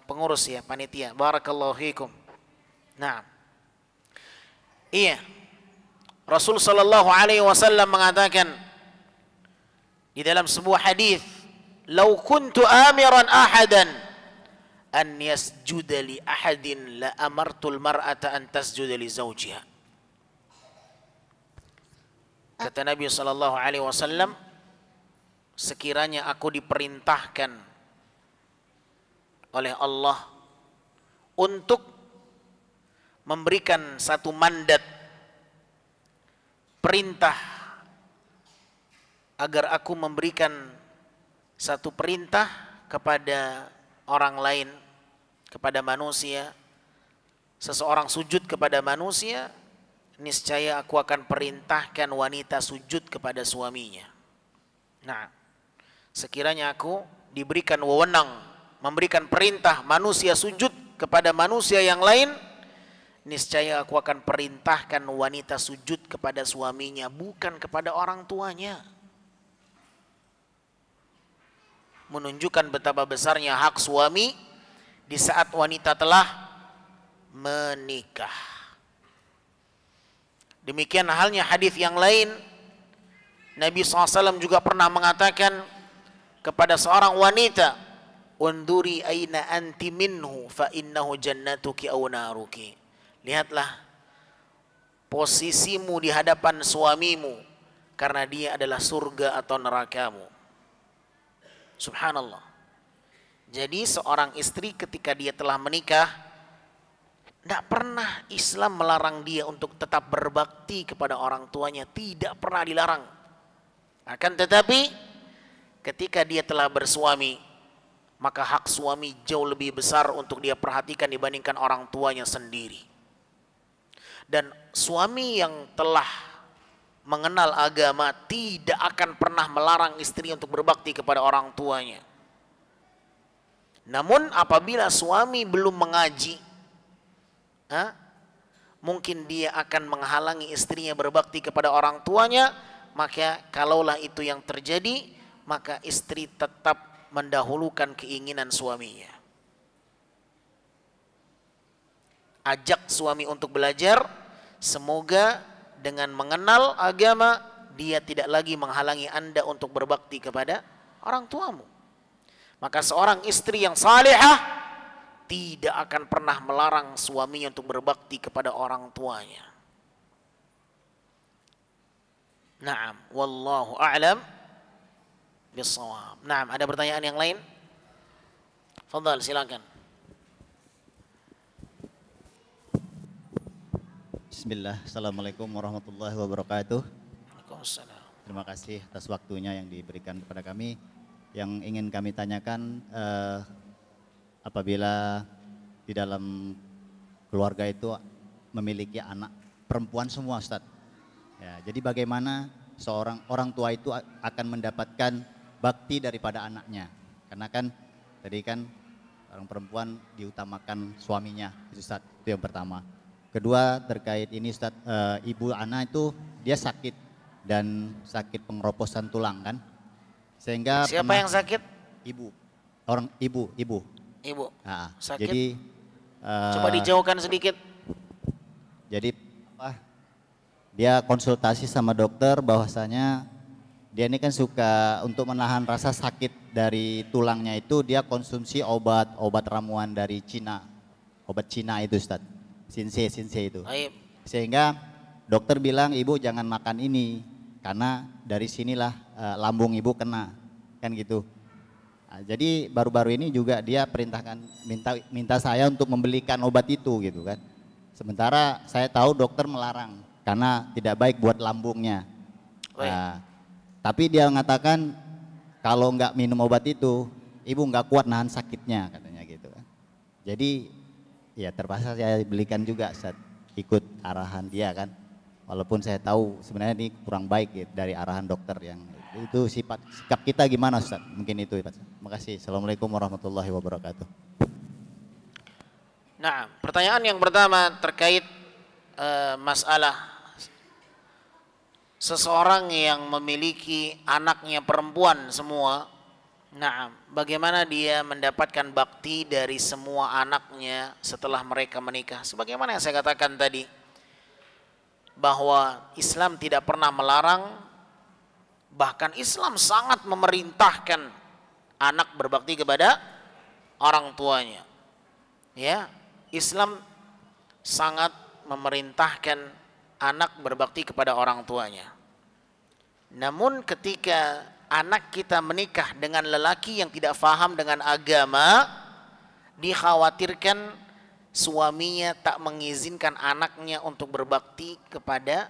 pengurus ya, panitia. Barakallahu fiikum. Nah, iya. Rasul sallallahu alaihi wasallam mengatakan di dalam sebuah hadis, "Lau kuntu amiran ahadan an yasjuda li ahadin la amartul mar'ata an tasjuda li zawjiha." Kata Nabi sallallahu alaihi wasallam, sekiranya aku diperintahkan oleh Allah untuk memberikan satu mandat, perintah, agar aku memberikan satu perintah kepada orang lain, kepada manusia, seseorang sujud kepada manusia, niscaya aku akan perintahkan wanita sujud kepada suaminya. Nah, sekiranya aku diberikan wewenang memberikan perintah manusia sujud kepada manusia yang lain, niscaya aku akan perintahkan wanita sujud kepada suaminya, bukan kepada orang tuanya. Menunjukkan betapa besarnya hak suami di saat wanita telah menikah. Demikian halnya hadis yang lain, Nabi SAW juga pernah mengatakan kepada seorang wanita, "Unduri aina anti minhu fa innahu jannatuki aw naruki." Lihatlah posisimu di hadapan suamimu, karena dia adalah surga atau nerakamu. Subhanallah. Jadi seorang istri ketika dia telah menikah, tidak pernah Islam melarang dia untuk tetap berbakti kepada orang tuanya, tidak pernah dilarang. Akan tetapi ketika dia telah bersuami, maka hak suami jauh lebih besar untuk dia perhatikan dibandingkan orang tuanya sendiri. Dan suami yang telah mengenal agama tidak akan pernah melarang istri untuk berbakti kepada orang tuanya. Namun apabila suami belum mengaji, mungkin dia akan menghalangi istrinya berbakti kepada orang tuanya. Maka kalaulah itu yang terjadi, maka istri tetap mendahulukan keinginan suaminya. Ajak suami untuk belajar, semoga dengan mengenal agama dia tidak lagi menghalangi Anda untuk berbakti kepada orang tuamu. Maka seorang istri yang salihah tidak akan pernah melarang suaminya untuk berbakti kepada orang tuanya. Naam, wallahu a'lam bissawab. Naam, ada pertanyaan yang lain? Fadhal, silakan. Bismillah, Assalamualaikum warahmatullahi wabarakatuh. Waalaikumsalam. Terima kasih atas waktunya yang diberikan kepada kami. Yang ingin kami tanyakan, apabila di dalam keluarga itu memiliki anak perempuan semua, Ustaz. Ya, jadi bagaimana seorang orang tua itu akan mendapatkan bakti daripada anaknya? Karena kan tadi kan orang perempuan diutamakan suaminya, Ustaz. Itu yang pertama. Kedua terkait ini, Ustaz, ibu anak itu dia sakit dan sakit pengeroposan tulang kan? Sehingga siapa yang sakit? Ibu. Orang ibu. Ibu. Nah, sakit. jadi coba dijauhkan sedikit. Jadi dia konsultasi sama dokter bahwasanya dia ini kan suka untuk menahan rasa sakit dari tulangnya itu dia konsumsi obat ramuan dari Cina. Obat Cina itu, Ustaz. Sinse itu. Baik. Sehingga dokter bilang ibu jangan makan ini karena dari sinilah lambung ibu kena, kan gitu. Nah, jadi baru-baru ini juga dia minta saya untuk membelikan obat itu gitu kan. Sementara saya tahu dokter melarang karena tidak baik buat lambungnya. Nah, tapi dia mengatakan kalau nggak minum obat itu ibu nggak kuat nahan sakitnya katanya gitu kan. Jadi ya terpaksa saya belikan juga saat ikut arahan dia kan. Walaupun saya tahu sebenarnya ini kurang baik gitu, dari arahan dokter yang itu sikap kita gimana, Ustaz? Mungkin itu, Pak. Terima kasih. Assalamualaikum warahmatullahi wabarakatuh. Nah, pertanyaan yang pertama terkait masalah seseorang yang memiliki anaknya perempuan semua. Nah, bagaimana dia mendapatkan bakti dari semua anaknya setelah mereka menikah? Sebagaimana yang saya katakan tadi, bahwa Islam tidak pernah melarang, bahkan Islam sangat memerintahkan anak berbakti kepada orang tuanya. Ya, Islam sangat memerintahkan anak berbakti kepada orang tuanya. Namun ketika anak kita menikah dengan lelaki yang tidak faham dengan agama, dikhawatirkan suaminya tak mengizinkan anaknya untuk berbakti kepada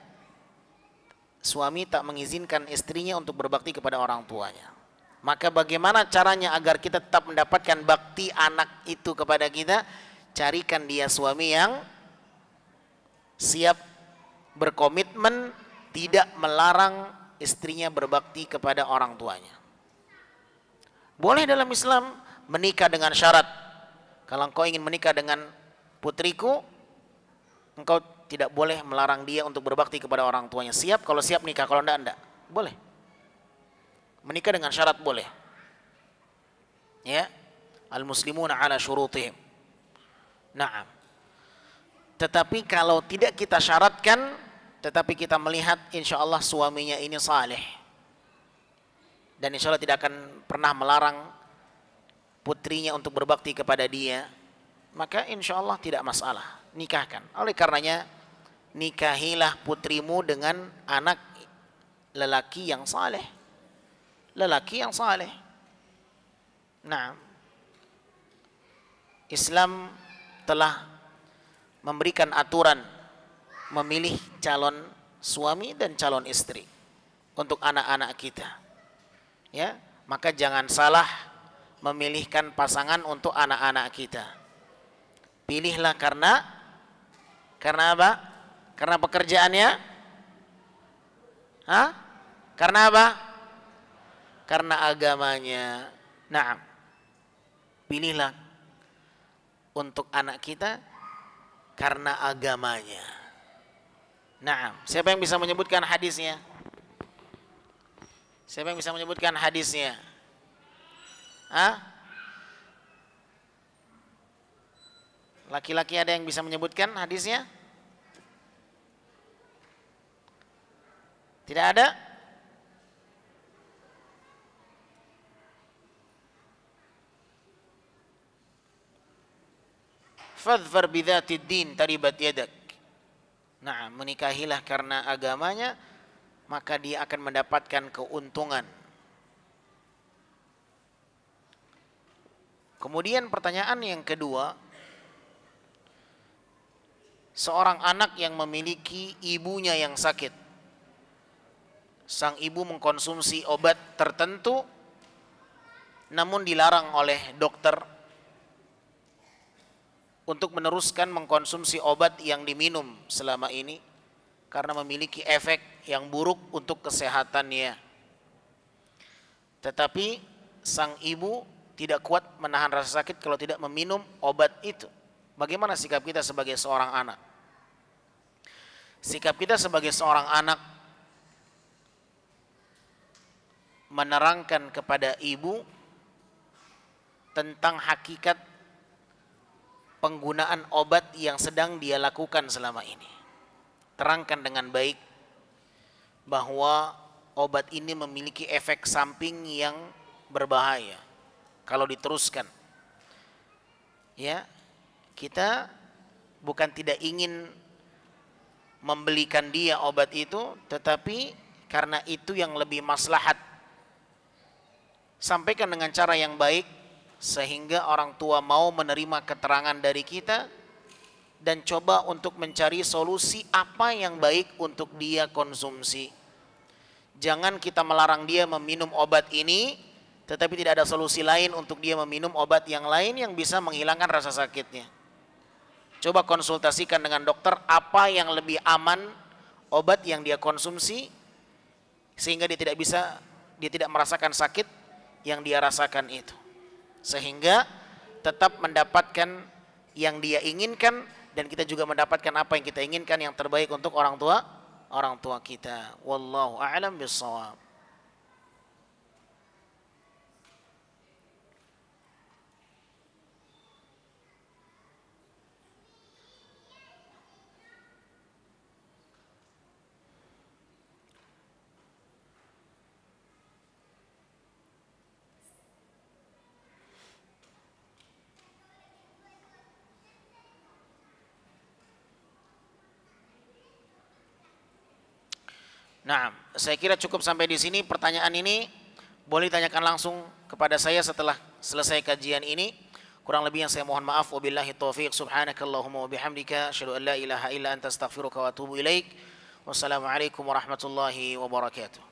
istrinya untuk berbakti kepada orang tuanya. Maka bagaimana caranya agar kita tetap mendapatkan bakti anak itu kepada kita? Carikan dia suami yang siap berkomitmen tidak melarang istrinya berbakti kepada orang tuanya. Boleh dalam Islam menikah dengan syarat, kalau engkau ingin menikah dengan putriku, engkau tidak boleh melarang dia untuk berbakti kepada orang tuanya. Siap? Kalau siap nikah, kalau enggak. Boleh. Menikah dengan syarat boleh. Ya. Al-muslimuna ala syurutihim. Naam. Tetapi kalau tidak kita syaratkan, tetapi kita melihat insya Allah suaminya ini saleh, dan insya Allah tidak akan pernah melarang putrinya untuk berbakti kepada dia, maka insya Allah tidak masalah, nikahkan. Oleh karenanya nikahilah putrimu dengan anak lelaki yang saleh, Nah, Islam telah memberikan aturan memilih calon suami dan calon istri untuk anak-anak kita. Ya, maka jangan salah memilihkan pasangan untuk anak-anak kita. Pilihlah karena apa? Karena pekerjaannya Hah? Karena apa? Karena agamanya. Nah, pilihlah untuk anak kita karena agamanya. Nah, siapa yang bisa menyebutkan hadisnya? Siapa yang bisa menyebutkan hadisnya? Hah? Laki-laki ada yang bisa menyebutkan hadisnya? Tidak ada? Fadhfar bidzatid din taribat yadak. Nah, menikahilah karena agamanya, maka dia akan mendapatkan keuntungan. Kemudian pertanyaan yang kedua, seorang anak yang memiliki ibunya yang sakit. Sang ibu mengkonsumsi obat tertentu namun dilarang oleh dokter untuk meneruskan mengkonsumsi obat yang diminum selama ini karena memiliki efek yang buruk untuk kesehatannya. Tetapi sang ibu tidak kuat menahan rasa sakit kalau tidak meminum obat itu. Bagaimana sikap kita sebagai seorang anak? Sikap kita sebagai seorang anak menerangkan kepada ibu tentang hakikat penggunaan obat yang sedang dia lakukan selama ini. Terangkan dengan baik bahwa obat ini memiliki efek samping yang berbahaya kalau diteruskan. Ya, kita bukan tidak ingin membelikan dia obat itu, tetapi karena itu yang lebih maslahat. Sampaikan dengan cara yang baik sehingga orang tua mau menerima keterangan dari kita dan coba untuk mencari solusi apa yang baik untuk dia konsumsi. Jangan kita melarang dia meminum obat ini tetapi tidak ada solusi lain untuk dia meminum obat yang lain yang bisa menghilangkan rasa sakitnya. Coba konsultasikan dengan dokter apa yang lebih aman obat yang dia konsumsi sehingga dia tidak merasakan sakit yang dia rasakan itu, sehingga tetap mendapatkan yang dia inginkan dan kita juga mendapatkan apa yang kita inginkan yang terbaik untuk orang tua kita. Wallahu a'lam bishawab. Nah, saya kira cukup sampai di sini. Pertanyaan ini boleh ditanyakan langsung kepada saya setelah selesai kajian ini. Kurang lebih yang saya mohon maaf. Wabillahi taufiq. Subhanakallahumma wabihamdika asyhadu an la ilaha illa anta astaghfiruka wa atubu ilaik. Wassalamualaikum warahmatullahi wabarakatuh.